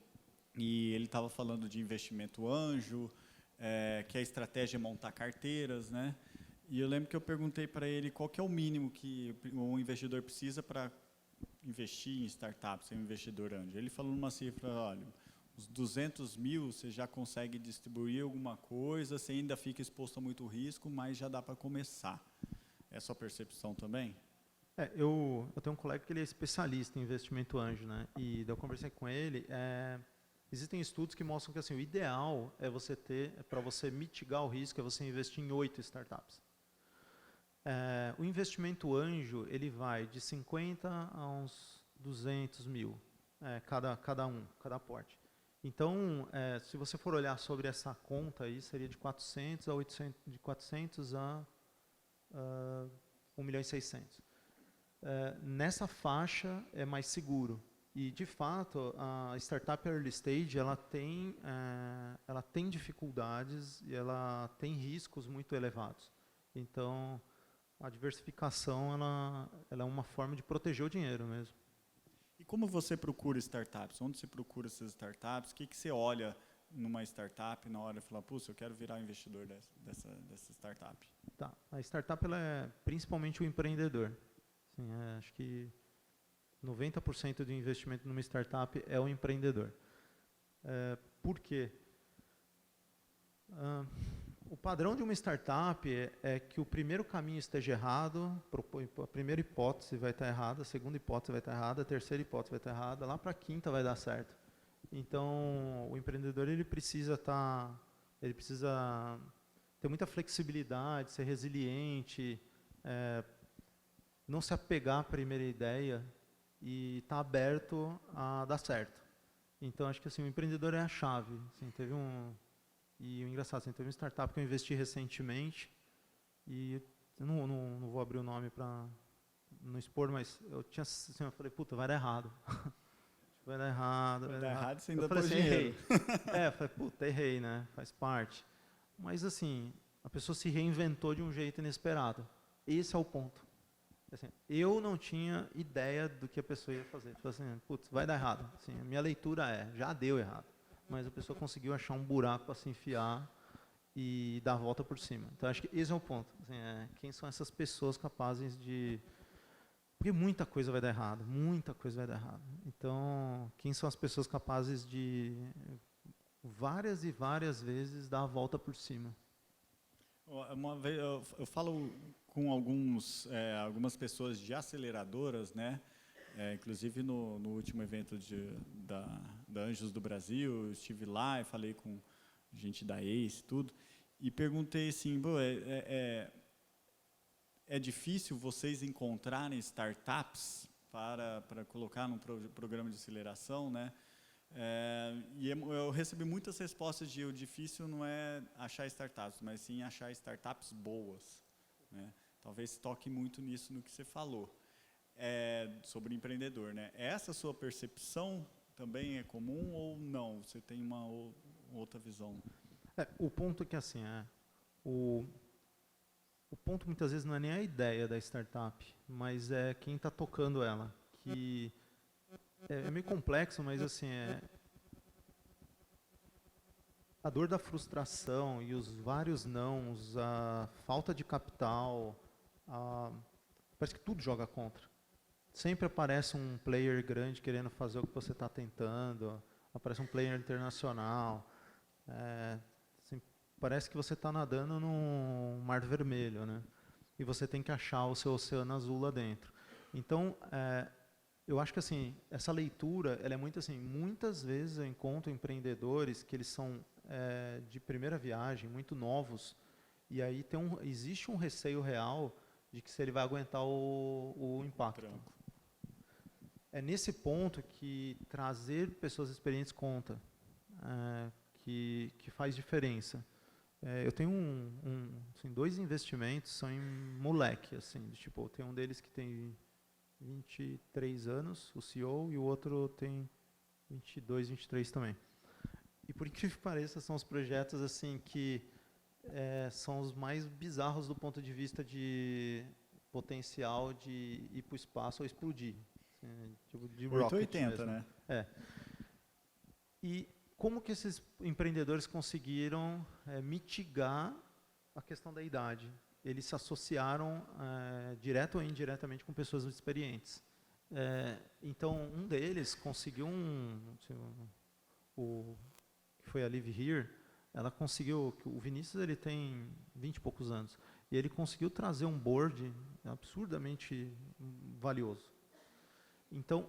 e ele estava falando de investimento anjo, que a estratégia é montar carteiras, né? E eu lembro que eu perguntei para ele qual que é o mínimo que um investidor precisa para investir em startups, ser um investidor anjo. Ele falou numa cifra, olha, os 200 mil você já consegue distribuir alguma coisa, você ainda fica exposto a muito risco, mas já dá para começar. É a sua percepção também? Eu tenho um colega que ele é especialista em investimento anjo, né? E eu conversei com ele. Existem estudos que mostram que assim, o ideal é você para você mitigar o risco, é você investir em 8 startups. O investimento anjo ele vai de 50 a uns 200 mil, cada aporte. Então, se você for olhar sobre essa conta aí, seria de 400 a 800, de 400 a 1 milhão e 600. Nessa faixa é mais seguro. E, de fato, a startup early stage ela tem dificuldades e ela tem riscos muito elevados. Então, a diversificação ela é uma forma de proteger o dinheiro mesmo. E como você procura startups? Onde você procura essas startups? O que você olha numa startup na hora de falar, puxa, eu quero virar investidor dessa startup? Tá. A startup ela é principalmente o empreendedor. Assim, acho que 90% do investimento numa startup é o empreendedor. Por quê? O padrão de uma startup é que o primeiro caminho esteja errado, a primeira hipótese vai estar errada, a segunda hipótese vai estar errada, a terceira hipótese vai estar errada, lá para a quinta vai dar certo. Então, o empreendedor ele precisa ter muita flexibilidade, ser resiliente, não se apegar à primeira ideia e estar aberto a dar certo. Então, acho que assim, o empreendedor é a chave. Assim, teve E o engraçado, assim, teve uma startup que eu investi recentemente, e eu não vou abrir o nome para não expor, mas eu tinha, assim, eu falei, puta, vai dar errado. Vai dar errado, Vai dar errado, você Eu ainda falei pôs assim, dinheiro. errei. Eu falei, puta, errei, né? Faz parte. Mas assim, a pessoa se reinventou de um jeito inesperado. Esse é o ponto. Assim, eu não tinha ideia do que a pessoa ia fazer. Falei assim, putz, vai dar errado. Assim, a minha leitura já deu errado. Mas a pessoa conseguiu achar um buraco para se enfiar e dar a volta por cima. Então, acho que esse é o ponto. Assim, quem são essas pessoas capazes de... Porque muita coisa vai dar errado, muita coisa vai dar errado. Então, quem são as pessoas capazes de várias e várias vezes dar a volta por cima? Uma vez eu falo com algumas pessoas de aceleradoras, né? Inclusive no último evento da Anjos do Brasil, eu estive lá e falei com gente da ACE e tudo, e perguntei assim, é difícil vocês encontrarem startups para colocar num programa de aceleração, né? E eu recebi muitas respostas de o difícil não é achar startups, mas sim achar startups boas, né? Talvez toque muito nisso no que você falou sobre empreendedor, né? Essa sua percepção também é comum ou não? Você tem uma outra visão? O ponto é que assim, o ponto muitas vezes não é nem a ideia da startup, mas é quem está tocando ela, que é meio complexo, mas assim, a dor da frustração e os vários nãos, a falta de capital, parece que tudo joga contra. Sempre aparece um player grande querendo fazer o que você está tentando, aparece um player internacional, assim, parece que você está nadando num mar vermelho, né? E você tem que achar o seu oceano azul lá dentro. Então, eu acho que assim, essa leitura, ela é muito assim, muitas vezes eu encontro empreendedores que eles são de primeira viagem, muito novos, e aí existe um receio real de que se ele vai aguentar o impacto. É nesse ponto que trazer pessoas experientes conta, que faz diferença. Eu tenho assim, 2 investimentos, são em moleque, assim, tipo, tem um deles que tem 23 anos, o CEO, e o outro tem 22, 23 também. E por incrível que pareça, são os projetos assim que são os mais bizarros do ponto de vista de potencial de ir para o espaço ou explodir. Assim, tipo de rocket 880, mesmo. né? E como que esses empreendedores conseguiram mitigar a questão da idade? Eles se associaram direto ou indiretamente com pessoas experientes. Então, um deles conseguiu que foi a Live Here, ela conseguiu, o Vinícius ele tem 20 e poucos anos, e ele conseguiu trazer um board absurdamente valioso. Então,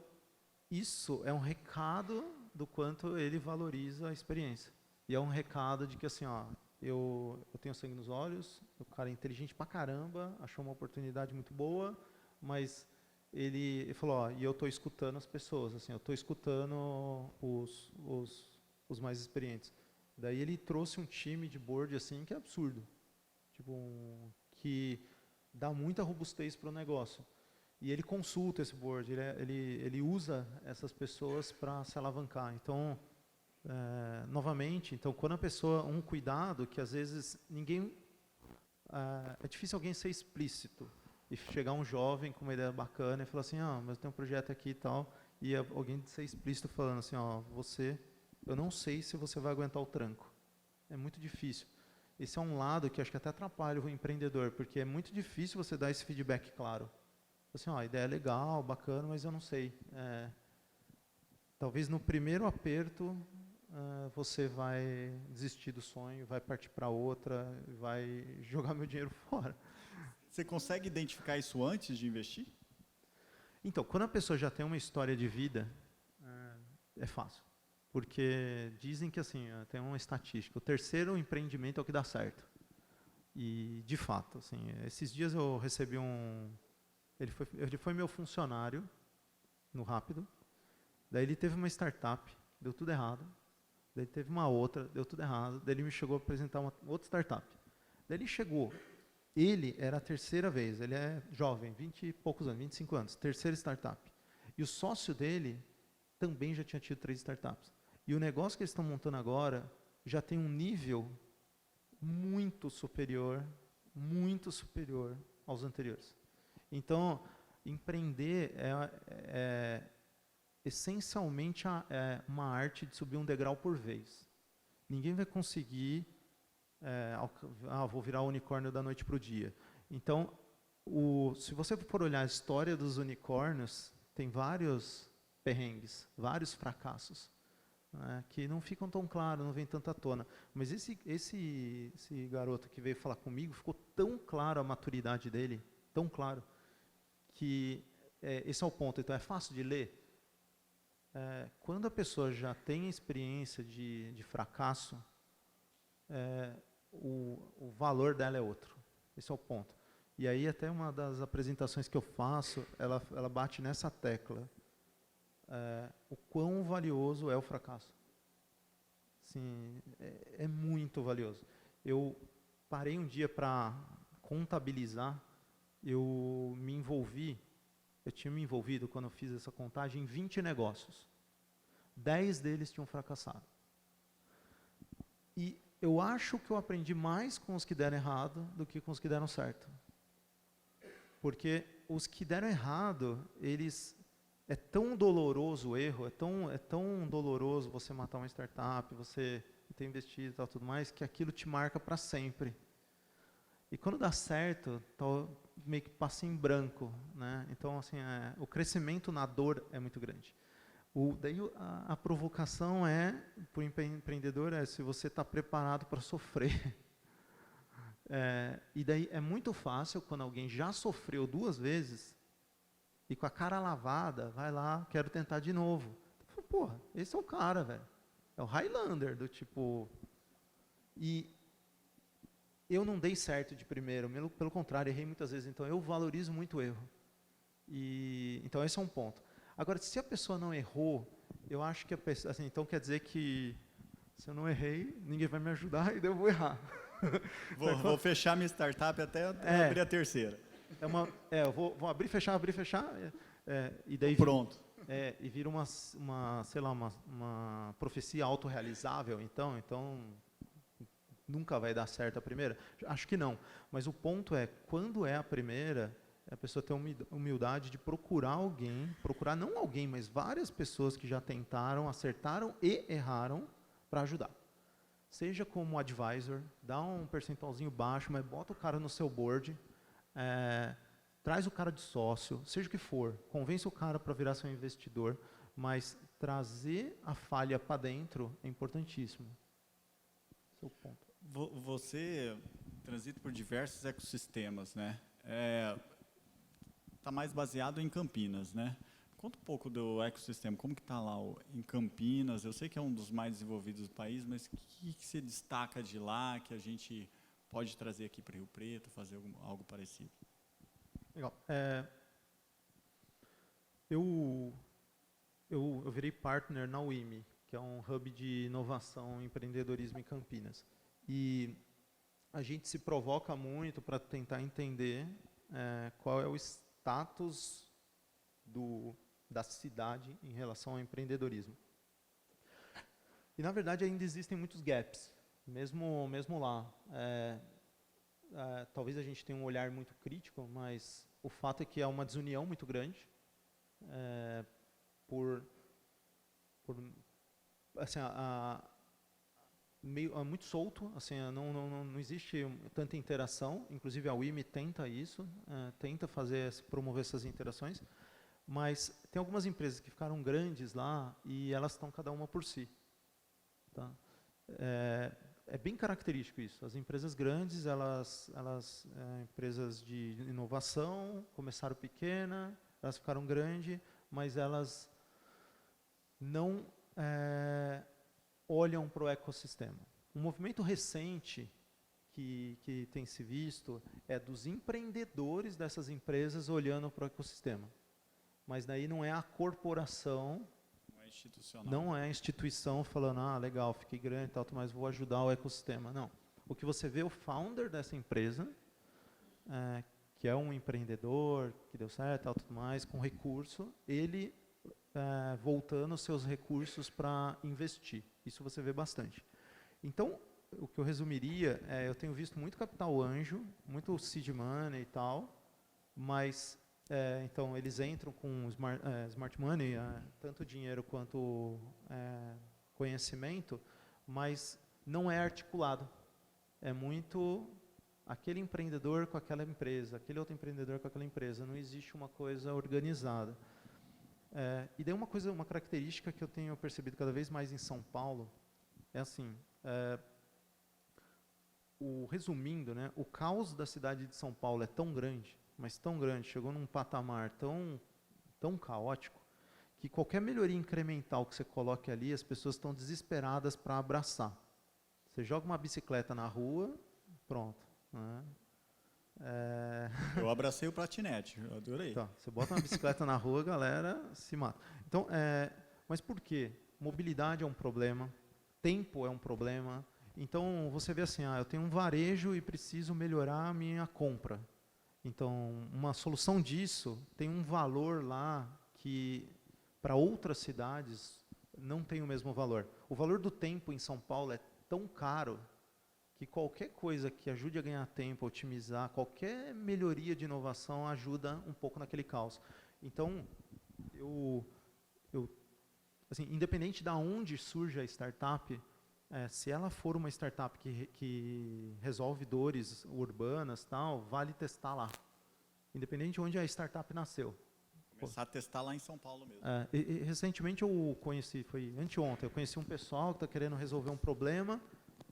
isso é um recado do quanto ele valoriza a experiência. E é um recado de que assim, eu tenho sangue nos olhos, o cara é inteligente pra caramba, achou uma oportunidade muito boa, mas ele falou, e eu estou escutando as pessoas, assim, eu estou escutando os mais experientes. Daí ele trouxe um time de board assim que é absurdo, tipo que dá muita robustez para o negócio. E ele consulta esse board, ele usa essas pessoas para se alavancar. Então, novamente, então quando a pessoa, um cuidado que às vezes ninguém, é difícil alguém ser explícito e chegar um jovem com uma ideia bacana e falar assim, mas tem um projeto aqui e tal, e alguém ser explícito falando assim, eu não sei se você vai aguentar o tranco. É muito difícil. Esse é um lado que acho que até atrapalha o empreendedor, porque é muito difícil você dar esse feedback claro. Assim, a ideia é legal, bacana, mas eu não sei. Talvez no primeiro aperto você vai desistir do sonho, vai partir para outra, vai jogar meu dinheiro fora. Você consegue identificar isso antes de investir? Então, quando a pessoa já tem uma história de vida, é fácil. Porque dizem que assim, tem uma estatística, o terceiro empreendimento é o que dá certo. E, de fato, assim, esses dias eu recebi ele foi meu funcionário no Rápido. Daí ele teve uma startup, deu tudo errado. Daí teve uma outra, deu tudo errado. Daí ele me chegou a apresentar uma outra startup. Daí ele chegou, ele era a terceira vez, ele é jovem, 20 e poucos anos, 25 anos, terceira startup. E o sócio dele também já tinha tido 3 startups. E o negócio que eles estão montando agora já tem um nível muito superior aos anteriores. Então, empreender é essencialmente uma arte de subir um degrau por vez. Ninguém vai conseguir, vou virar unicórnio da noite para o dia. Então, se você for olhar a história dos unicórnios, tem vários perrengues, vários fracassos, né, que não ficam tão claros, não vem tanto à tona. Mas esse garoto que veio falar comigo, ficou tão claro a maturidade dele, tão claro, que esse é o ponto. Então, é fácil de ler. Quando a pessoa já tem experiência de fracasso, o valor dela é outro. Esse é o ponto. E aí até uma das apresentações que eu faço, ela bate nessa tecla. O quão valioso é o fracasso. Assim, é muito valioso. Eu parei um dia para contabilizar, eu tinha me envolvido, quando eu fiz essa contagem, em 20 negócios. 10 deles tinham fracassado. E eu acho que eu aprendi mais com os que deram errado do que com os que deram certo. Porque os que deram errado, é tão doloroso o erro, é tão doloroso você matar uma startup, você ter investido e tal, tudo mais, que aquilo te marca para sempre. E quando dá certo, meio que passa em branco, né? Então, assim, o crescimento na dor é muito grande. Daí a provocação para o empreendedor se você está preparado para sofrer. E daí é muito fácil quando alguém já sofreu 2 vezes e com a cara lavada, vai lá, quero tentar de novo. Porra, esse é o cara, velho. É o Highlander, do tipo... E eu não dei certo de primeiro, pelo contrário, errei muitas vezes, então eu valorizo muito o erro. Então esse é um ponto. Agora, se a pessoa não errou, eu acho que a pessoa, assim, então quer dizer que se eu não errei, ninguém vai me ajudar e daí eu vou errar. Vou fechar minha startup até abrir a terceira. Eu vou abrir, fechar, e daí pronto. E vira sei lá, uma profecia autorrealizável, então nunca vai dar certo a primeira? Acho que não. Mas o ponto é, quando é a primeira, a pessoa tem humildade de procurar não alguém, mas várias pessoas que já tentaram, acertaram e erraram para ajudar. Seja como advisor, dá um percentualzinho baixo, mas bota o cara no seu board, traz o cara de sócio, seja o que for, convence o cara para virar seu investidor, mas trazer a falha para dentro é importantíssimo. Esse é o ponto. Você transita por diversos ecossistemas, né? Está mais baseado em Campinas, né? Conta um pouco do ecossistema, como que está lá em Campinas? Eu sei que é um dos mais desenvolvidos do país, mas o que se destaca de lá que a gente pode trazer aqui para Rio Preto, fazer algo parecido? Legal. Eu virei partner na UIMI, que é um hub de inovação e empreendedorismo em Campinas. E a gente se provoca muito para tentar entender qual é o status da cidade em relação ao empreendedorismo. E, na verdade, ainda existem muitos gaps, mesmo lá. Talvez a gente tenha um olhar muito crítico, mas o fato é que há uma desunião muito grande assim, muito solto, assim, não existe tanta interação, inclusive a UIMI tenta isso, tenta promover essas interações, mas tem algumas empresas que ficaram grandes lá e elas estão cada uma por si. Tá? É bem característico isso. As empresas grandes, empresas de inovação, começaram pequena, elas ficaram grandes, mas elas não olham para o ecossistema. Um movimento recente que tem se visto é dos empreendedores dessas empresas olhando para o ecossistema. Mas daí não é a corporação, institucional. Não é a instituição falando, legal, fiquei grande e tal, mas vou ajudar o ecossistema. Não. O que você vê, o founder dessa empresa, que é um empreendedor, que deu certo e tal, tudo mais, com recurso, ele voltando os seus recursos para investir. Isso você vê bastante. Então, o que eu resumiria eu tenho visto muito capital anjo, muito seed money e tal, mas então eles entram com smart money, tanto dinheiro quanto conhecimento, mas não é articulado. É muito aquele empreendedor com aquela empresa, aquele outro empreendedor com aquela empresa. Não existe uma coisa organizada. E daí uma característica que eu tenho percebido cada vez mais em São Paulo é assim. Resumindo, né, o caos da cidade de São Paulo é tão grande, mas tão grande, chegou num patamar tão caótico, que qualquer melhoria incremental que você coloque ali, as pessoas estão desesperadas para abraçar. Você joga uma bicicleta na rua, pronto. Né? Eu abracei o patinete, eu adorei. Então, você bota uma bicicleta na rua, a galera se mata. Então, mas por quê? Mobilidade é um problema, tempo é um problema. Então, você vê assim, eu tenho um varejo e preciso melhorar a minha compra. Então, uma solução disso tem um valor lá que, para outras cidades, não tem o mesmo valor. O valor do tempo em São Paulo é tão caro que qualquer coisa que ajude a ganhar tempo, otimizar, qualquer melhoria de inovação ajuda um pouco naquele caos. Então, assim, independente de onde surge a startup, se ela for uma startup que resolve dores urbanas, tal, vale testar lá. Independente de onde a startup nasceu. Começar a testar lá em São Paulo mesmo. Recentemente eu conheci, foi anteontem, eu conheci um pessoal que está querendo resolver um problema,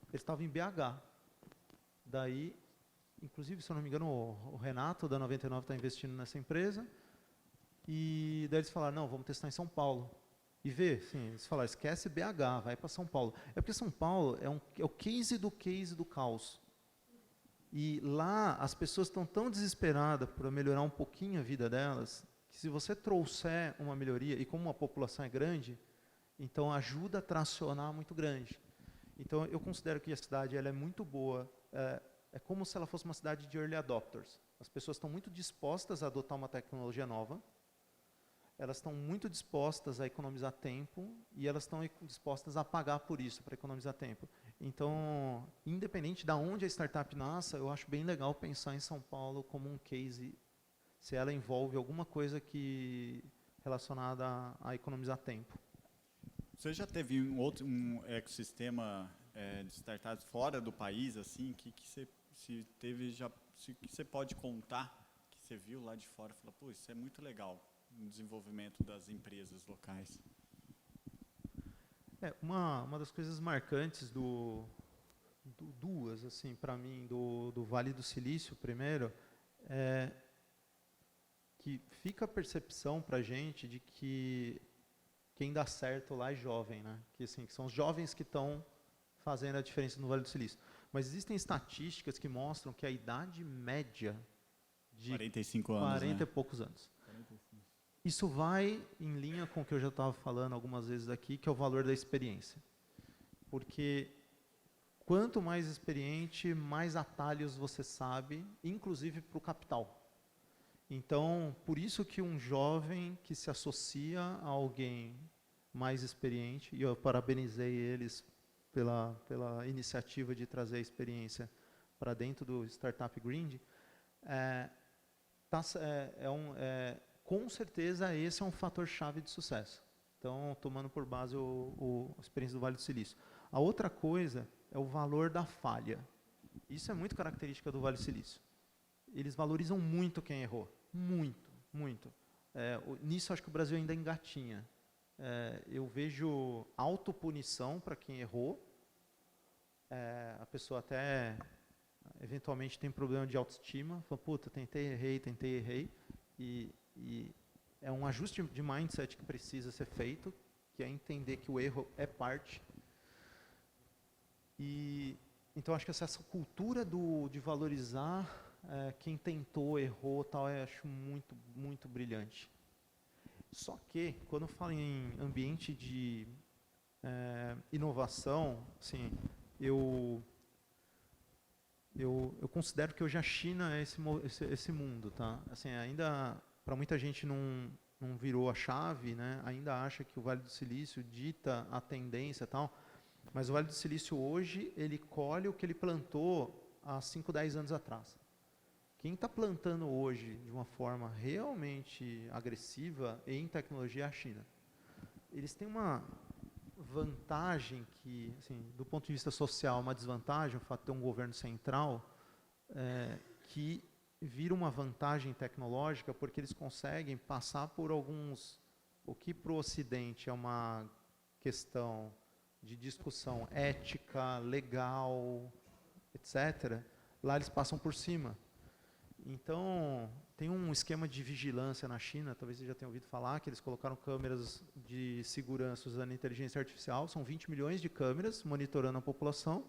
eles estavam em BH. Daí, inclusive, se eu não me engano, o Renato da 99 está investindo nessa empresa. E daí eles falaram, não, vamos testar em São Paulo. E vê, sim, eles falaram, esquece BH, vai para São Paulo. É porque São Paulo é o case do caos. E lá as pessoas estão tão desesperadas para melhorar um pouquinho a vida delas, que se você trouxer uma melhoria, e como a população é grande, então ajuda a tracionar muito grande. Então eu considero que a cidade ela é muito boa, é como se ela fosse uma cidade de early adopters. As pessoas estão muito dispostas a adotar uma tecnologia nova, elas estão muito dispostas a economizar tempo e elas estão dispostas a pagar por isso, para economizar tempo. Então, independente de onde a startup nasça, eu acho bem legal pensar em São Paulo como um case, se ela envolve alguma coisa relacionada a economizar tempo. Você já teve um ecossistema de startups fora do país, assim, que você pode contar, que você viu lá de fora e falou, pô, isso é muito legal, no desenvolvimento das empresas locais? Uma das coisas marcantes duas, assim, para mim, do Vale do Silício, primeiro, é que fica a percepção para a gente de que quem dá certo lá é jovem, né? Que são os jovens que estão fazendo a diferença no Vale do Silício. Mas existem estatísticas que mostram que a idade média de 45 anos, 40 e poucos anos. 45. Isso vai em linha com o que eu já estava falando algumas vezes aqui, que é o valor da experiência. Porque quanto mais experiente, mais atalhos você sabe, inclusive para o capital. Então, por isso que um jovem que se associa a alguém mais experiente, e eu parabenizei eles pela iniciativa de trazer a experiência para dentro do Startup Grind, com certeza esse é um fator-chave de sucesso. Então, tomando por base a experiência do Vale do Silício. A outra coisa é o valor da falha. Isso é muito característica do Vale do Silício. Eles valorizam muito quem errou. Muito, muito. Nisso acho que o Brasil ainda engatinha. Eu vejo autopunição para quem errou. A pessoa até eventualmente tem problema de autoestima. Fala, puta, tentei, errei. E é um ajuste de mindset que precisa ser feito, que é entender que o erro é parte. Então acho que essa cultura de valorizar quem tentou, errou, tal, eu acho muito, muito brilhante. Só que, quando eu falo em ambiente de inovação, assim, eu considero que hoje a China é esse mundo, tá? Assim, ainda, para muita gente não virou a chave, né? Ainda acha que o Vale do Silício dita a tendência e tal, mas o Vale do Silício hoje, ele colhe o que ele plantou há 5, 10 anos atrás. Quem está plantando hoje de uma forma realmente agressiva em tecnologia é a China. Eles têm uma vantagem que, assim, do ponto de vista social, uma desvantagem, o fato de ter um governo central, que vira uma vantagem tecnológica porque eles conseguem passar por alguns, o que para o Ocidente é uma questão de discussão ética, legal, etc., lá eles passam por cima. Então, tem um esquema de vigilância na China, talvez você já tenha ouvido falar, que eles colocaram câmeras de segurança usando inteligência artificial, são 20 milhões de câmeras monitorando a população,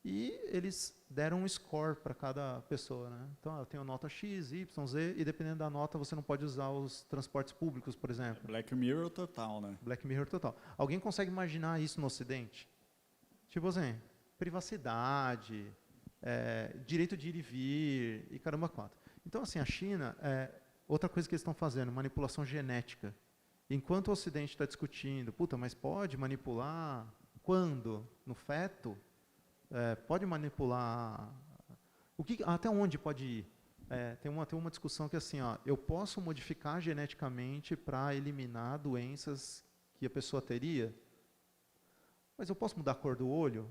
e eles deram um score para cada pessoa, né? Então, eu tenho nota X, Y, Z, e dependendo da nota você não pode usar os transportes públicos, por exemplo. Black Mirror total, né? Black Mirror total. Alguém consegue imaginar isso no Ocidente? Tipo assim, privacidade, direito de ir e vir, e caramba quatro. Então, assim, a China, outra coisa que eles estão fazendo, manipulação genética. Enquanto o Ocidente está discutindo, puta, mas pode manipular quando? No feto? Pode manipular... até onde pode ir? Tem uma discussão que é assim, ó, eu posso modificar geneticamente para eliminar doenças que a pessoa teria, mas eu posso mudar a cor do olho?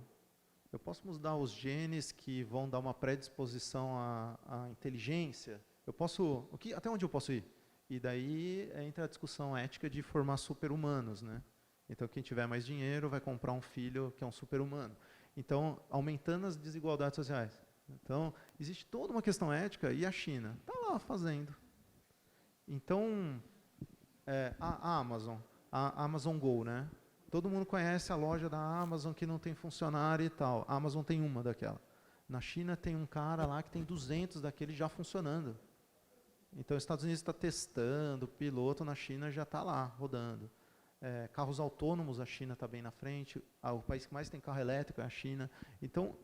Eu posso mudar os genes que vão dar uma predisposição à inteligência? Até onde eu posso ir? E daí entra a discussão ética de formar super-humanos, né? Então, quem tiver mais dinheiro vai comprar um filho que é um super-humano. Então, aumentando as desigualdades sociais. Então, existe toda uma questão ética e a China está lá fazendo. Então, a Amazon Go, né? Todo mundo conhece a loja da Amazon que não tem funcionário e tal. A Amazon tem uma daquela. Na China tem um cara lá que tem 200 daqueles já funcionando. Então, os Estados Unidos está testando, o piloto na China já está lá, rodando. Carros autônomos, a China está bem na frente. O país que mais tem carro elétrico é a China. Então,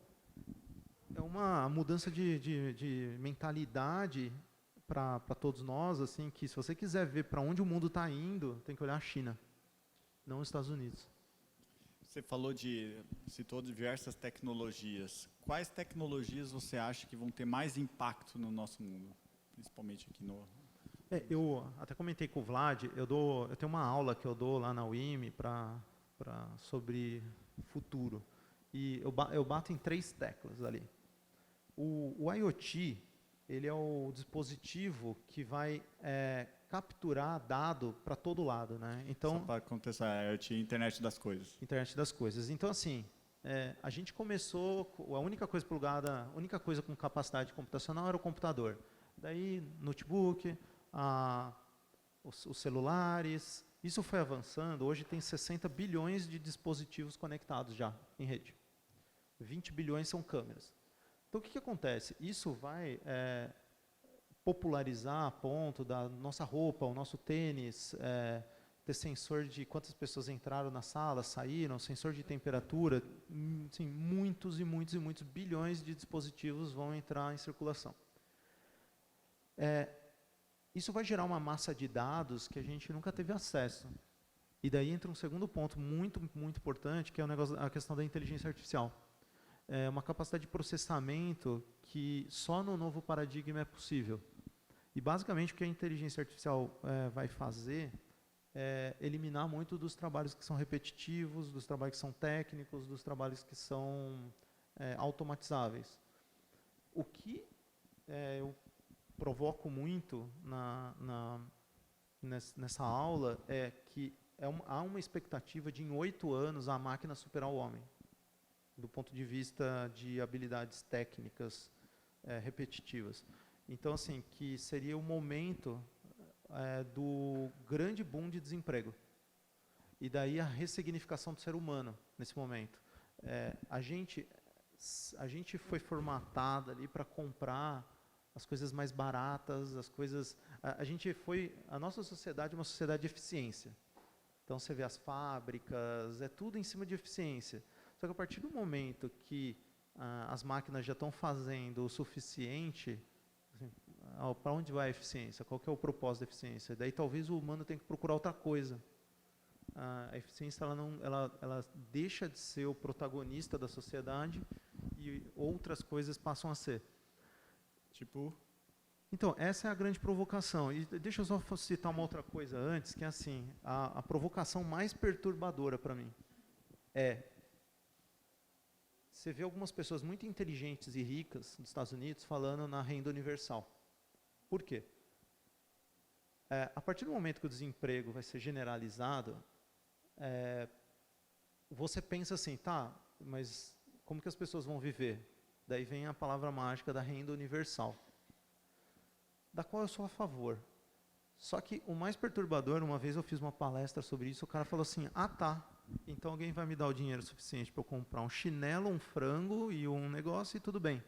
é uma mudança de mentalidade para todos nós, assim, que se você quiser ver para onde o mundo está indo, tem que olhar a China, não os Estados Unidos. Você citou diversas tecnologias. Quais tecnologias você acha que vão ter mais impacto no nosso mundo? Principalmente aqui no... Eu até comentei com o Vlad, eu tenho uma aula que eu dou lá na UIM sobre futuro. E eu bato em 3 teclas ali. O IoT, ele é o dispositivo que vai capturar dado para todo lado, né? Então, só para contextualizar, IoT, Internet das Coisas. Internet das Coisas. Então, assim, a gente começou, a única coisa com capacidade computacional era o computador. Daí, notebook, os celulares, isso foi avançando, hoje tem 60 bilhões de dispositivos conectados já em rede. 20 bilhões são câmeras. Então, o que acontece? Isso vai popularizar a ponto da nossa roupa, o nosso tênis, ter sensor de quantas pessoas entraram na sala, saíram, sensor de temperatura, assim, muitos e muitos e muitos bilhões de dispositivos vão entrar em circulação. Isso vai gerar uma massa de dados que a gente nunca teve acesso. E daí entra um segundo ponto muito, muito importante, que é a questão da inteligência artificial. Uma capacidade de processamento que só no novo paradigma é possível. E, basicamente, o que a inteligência artificial vai fazer é eliminar muito dos trabalhos que são repetitivos, dos trabalhos que são técnicos, dos trabalhos que são automatizáveis. O que eu provoco muito nessa aula é que há uma expectativa de, em 8 anos, a máquina superar o homem, do ponto de vista de habilidades técnicas repetitivas. Então, assim, que seria o momento do grande boom de desemprego. E daí a ressignificação do ser humano, nesse momento. A gente foi formatado ali para comprar as coisas mais baratas, as coisas... A nossa sociedade é uma sociedade de eficiência. Então, você vê as fábricas, é tudo em cima de eficiência. Só que a partir do momento que as máquinas já estão fazendo o suficiente, assim, para onde vai a eficiência? Qual que é o propósito da eficiência? Daí talvez o humano tenha que procurar outra coisa. A eficiência ela deixa de ser o protagonista da sociedade e outras coisas passam a ser. Tipo... Então, essa é a grande provocação. E deixa eu só citar uma outra coisa antes, que é assim, a provocação mais perturbadora para mim é... Você vê algumas pessoas muito inteligentes e ricas dos Estados Unidos falando na renda universal. Por quê? A partir do momento que o desemprego vai ser generalizado, você pensa assim, tá, mas como que as pessoas vão viver? Daí vem a palavra mágica da renda universal, da qual eu sou a favor. Só que o mais perturbador, uma vez eu fiz uma palestra sobre isso, o cara falou assim, tá, então alguém vai me dar o dinheiro suficiente para eu comprar um chinelo, um frango e um negócio e tudo bem.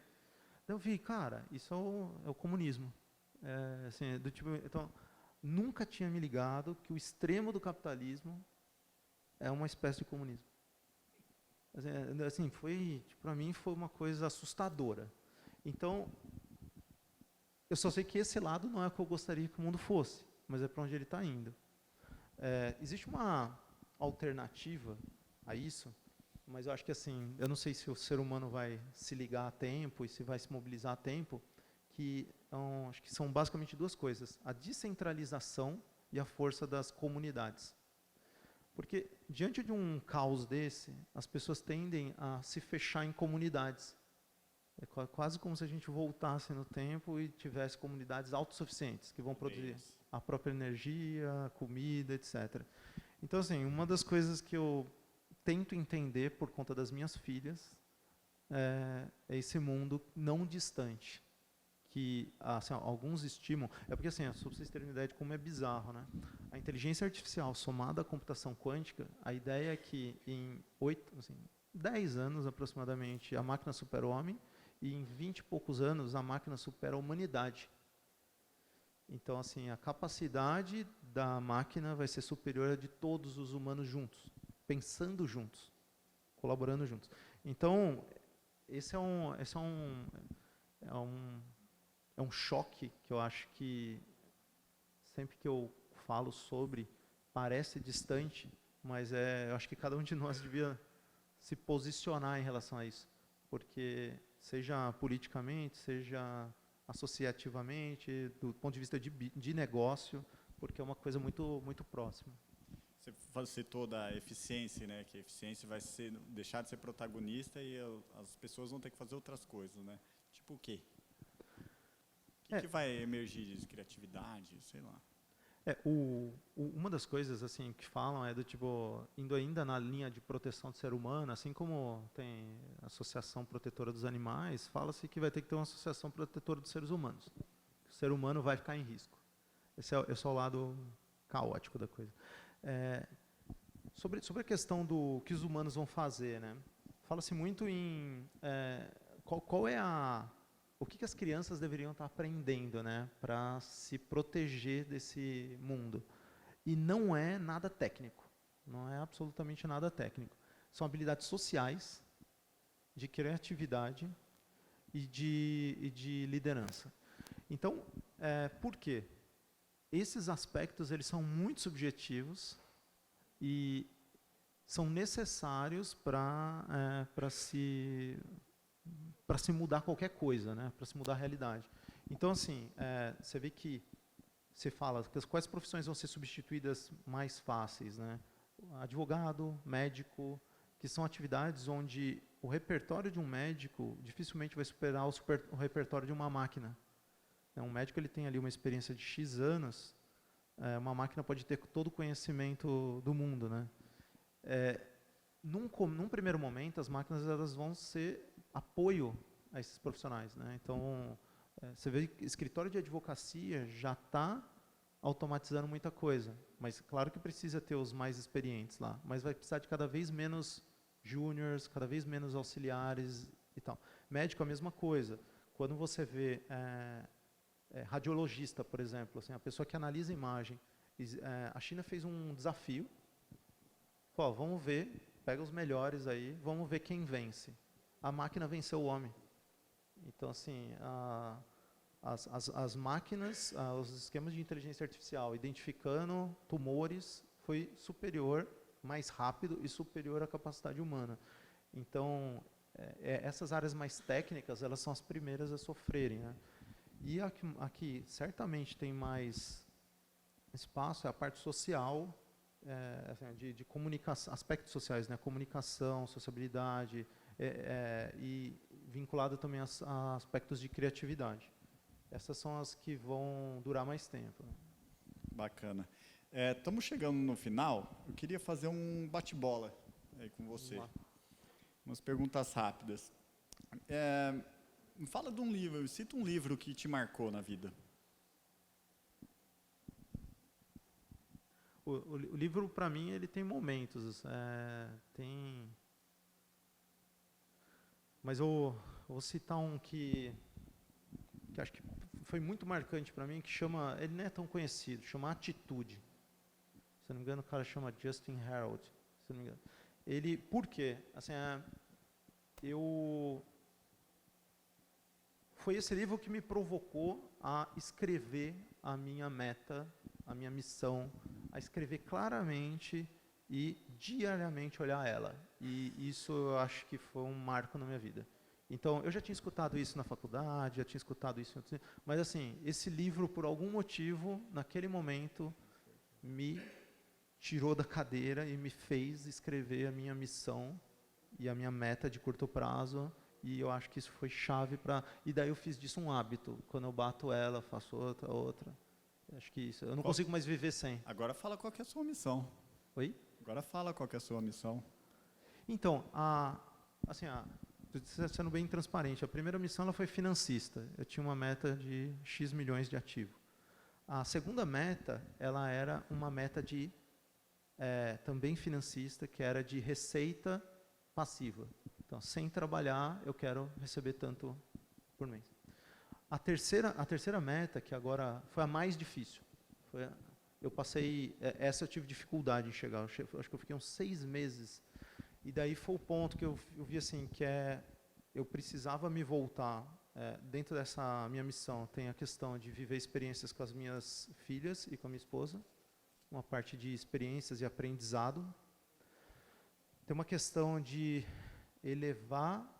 Daí eu vi, cara, isso é o comunismo. Assim, então, nunca tinha me ligado que o extremo do capitalismo é uma espécie de comunismo. Assim, para mim foi uma coisa assustadora. Então, eu só sei que esse lado não é o que eu gostaria que o mundo fosse, mas é para onde ele está indo. Existe uma alternativa a isso, mas eu acho que assim, eu não sei se o ser humano vai se ligar a tempo e se vai se mobilizar a tempo, que acho que são basicamente duas coisas, a descentralização e a força das comunidades. Porque diante de um caos desse, as pessoas tendem a se fechar em comunidades. É quase como se a gente voltasse no tempo e tivesse comunidades autossuficientes, que vão produzir a própria energia, comida, etc. Então, assim, uma das coisas que eu tento entender por conta das minhas filhas é esse mundo não distante, que assim, alguns estimam... É porque, assim, só para vocês terem uma ideia de como é bizarro, né? A inteligência artificial somada à computação quântica, a ideia é que em 10 anos, aproximadamente, a máquina supera o homem, e em 20 e poucos anos a máquina supera a humanidade. Então, assim, a capacidade da máquina vai ser superior à de todos os humanos juntos, pensando juntos, colaborando juntos. Então, esse é um choque que eu acho que sempre que eu falo sobre parece distante, mas eu acho que cada um de nós devia se posicionar em relação a isso, porque seja politicamente, seja associativamente, do ponto de vista de negócio, porque é uma coisa muito, muito próxima. Você citou da eficiência, né? Que a eficiência vai deixar de ser protagonista e as pessoas vão ter que fazer outras coisas, né? Tipo o quê? O que vai emergir disso? Criatividade, sei lá. Uma das coisas assim que falam é do tipo, indo ainda na linha de proteção do ser humano, assim como tem a Associação Protetora dos Animais, fala-se que vai ter que ter uma Associação Protetora dos Seres Humanos. O ser humano vai ficar em risco. Esse é o lado caótico da coisa. Sobre a questão do que os humanos vão fazer, né? Fala-se muito em qual é o que as crianças deveriam estar aprendendo, né, para se proteger desse mundo. E não é nada técnico, não é absolutamente nada técnico. São habilidades sociais, de criatividade e de liderança. Então, por quê? Esses aspectos eles são muito subjetivos e são necessários para se mudar qualquer coisa, né? Para se mudar a realidade. Então, assim, você vê que você fala quais profissões vão ser substituídas mais fáceis, né? Advogado, médico, que são atividades onde o repertório de um médico dificilmente vai superar o repertório de uma máquina. Um médico ele tem ali uma experiência de X anos, uma máquina pode ter todo o conhecimento do mundo, né? Num primeiro momento, as máquinas elas vão ser apoio a esses profissionais, né? Então, você vê que escritório de advocacia já está automatizando muita coisa, mas claro que precisa ter os mais experientes lá, mas vai precisar de cada vez menos júniors, cada vez menos auxiliares e tal. Médico, a mesma coisa. Quando você vê radiologista, por exemplo, assim, a pessoa que analisa a imagem. A China fez um desafio. Pô, vamos ver, pega os melhores aí, vamos ver quem vence. A máquina venceu o homem. Então, assim, as máquinas, os esquemas de inteligência artificial identificando tumores foi superior, mais rápido e superior à capacidade humana. Então, essas áreas mais técnicas, elas são as primeiras a sofrerem, né? E aqui certamente tem mais espaço, é a parte social, assim, de comunicação, aspectos sociais, né? Comunicação, sociabilidade, e vinculado também a aspectos de criatividade. Essas são as que vão durar mais tempo. Bacana. Estamos chegando no final. Eu queria fazer um bate-bola aí com você. Umas perguntas rápidas. Fala de um livro, cita um livro que te marcou na vida. O livro, para mim, ele tem momentos. Mas eu vou citar um que acho que foi muito marcante para mim, que chama, ele não é tão conhecido, chama Atitude. Se não me engano, o cara chama Justin Harold. Se não me engano. Ele, por quê? Assim, foi esse livro que me provocou a escrever a minha meta, a minha missão, a escrever claramente e diariamente olhar ela. E isso eu acho que foi um marco na minha vida. Então, eu já tinha escutado isso na faculdade, já tinha escutado isso, mas assim, esse livro, por algum motivo, naquele momento, me tirou da cadeira e me fez escrever a minha missão e a minha meta de curto prazo, e eu acho que isso foi chave para... E daí eu fiz disso um hábito. Quando eu bato ela, faço outra. Acho que isso... Eu não consigo mais viver sem. Agora fala qual que é a sua missão. Oi? Agora fala qual que é a sua missão. Então, sendo bem transparente, a primeira missão ela foi financista. Eu tinha uma meta de X milhões de ativo. A segunda meta, ela era uma meta de também financista, que era de receita passiva. Então, sem trabalhar, eu quero receber tanto por mês. A terceira meta, que agora foi a mais difícil, eu passei, essa eu tive dificuldade em chegar, acho que eu fiquei uns 6 meses, e daí foi o ponto que eu vi assim, que eu precisava me voltar, dentro dessa minha missão, tem a questão de viver experiências com as minhas filhas e com a minha esposa, uma parte de experiências e aprendizado, tem uma questão de elevar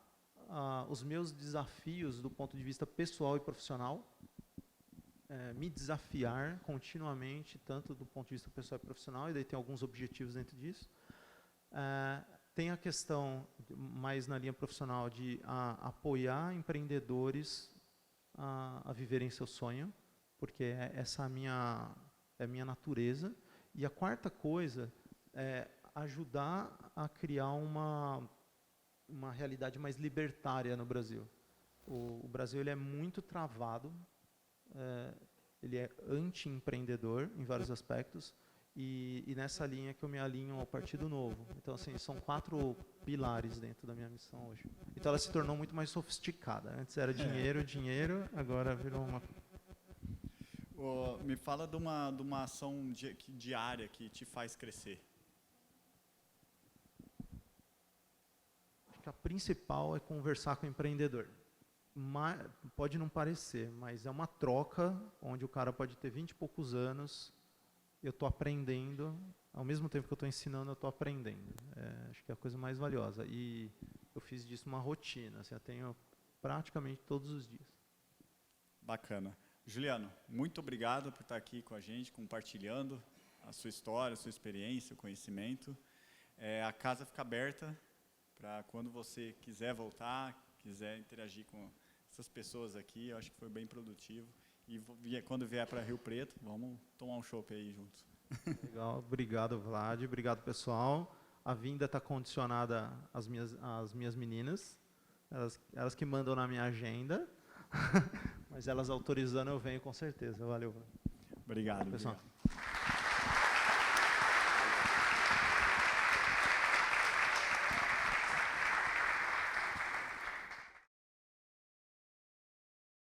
os meus desafios do ponto de vista pessoal e profissional, me desafiar continuamente, tanto do ponto de vista pessoal e profissional, e daí tem alguns objetivos dentro disso. Tem a questão, mais na linha profissional, de apoiar empreendedores a viverem seu sonho, porque essa é a minha natureza. E a quarta coisa é ajudar a criar uma realidade mais libertária no Brasil. O Brasil ele é muito travado, ele é anti-empreendedor em vários aspectos, e nessa linha que eu me alinho ao Partido Novo. Então, assim, são 4 pilares dentro da minha missão hoje. Então, ela se tornou muito mais sofisticada. Antes era dinheiro, agora virou uma... Me fala de uma ação diária que te faz crescer. A principal é conversar com o empreendedor. Pode não parecer, mas é uma troca onde o cara pode ter 20 e poucos anos, eu estou aprendendo, ao mesmo tempo que eu estou ensinando, eu estou aprendendo. Acho que é a coisa mais valiosa. E eu fiz disso uma rotina, assim, eu tenho praticamente todos os dias. Bacana. Juliano, muito obrigado por estar aqui com a gente, compartilhando a sua história, a sua experiência, o conhecimento. A casa fica aberta para quando você quiser voltar, quiser interagir com essas pessoas aqui. Eu acho que foi bem produtivo. E quando vier para Rio Preto, vamos tomar um chopp aí juntos. Legal, obrigado, Vlad, obrigado, pessoal. A vinda está condicionada às minhas meninas, elas que mandam na minha agenda, mas elas autorizando eu venho com certeza. Valeu. Obrigado, pessoal. Obrigado.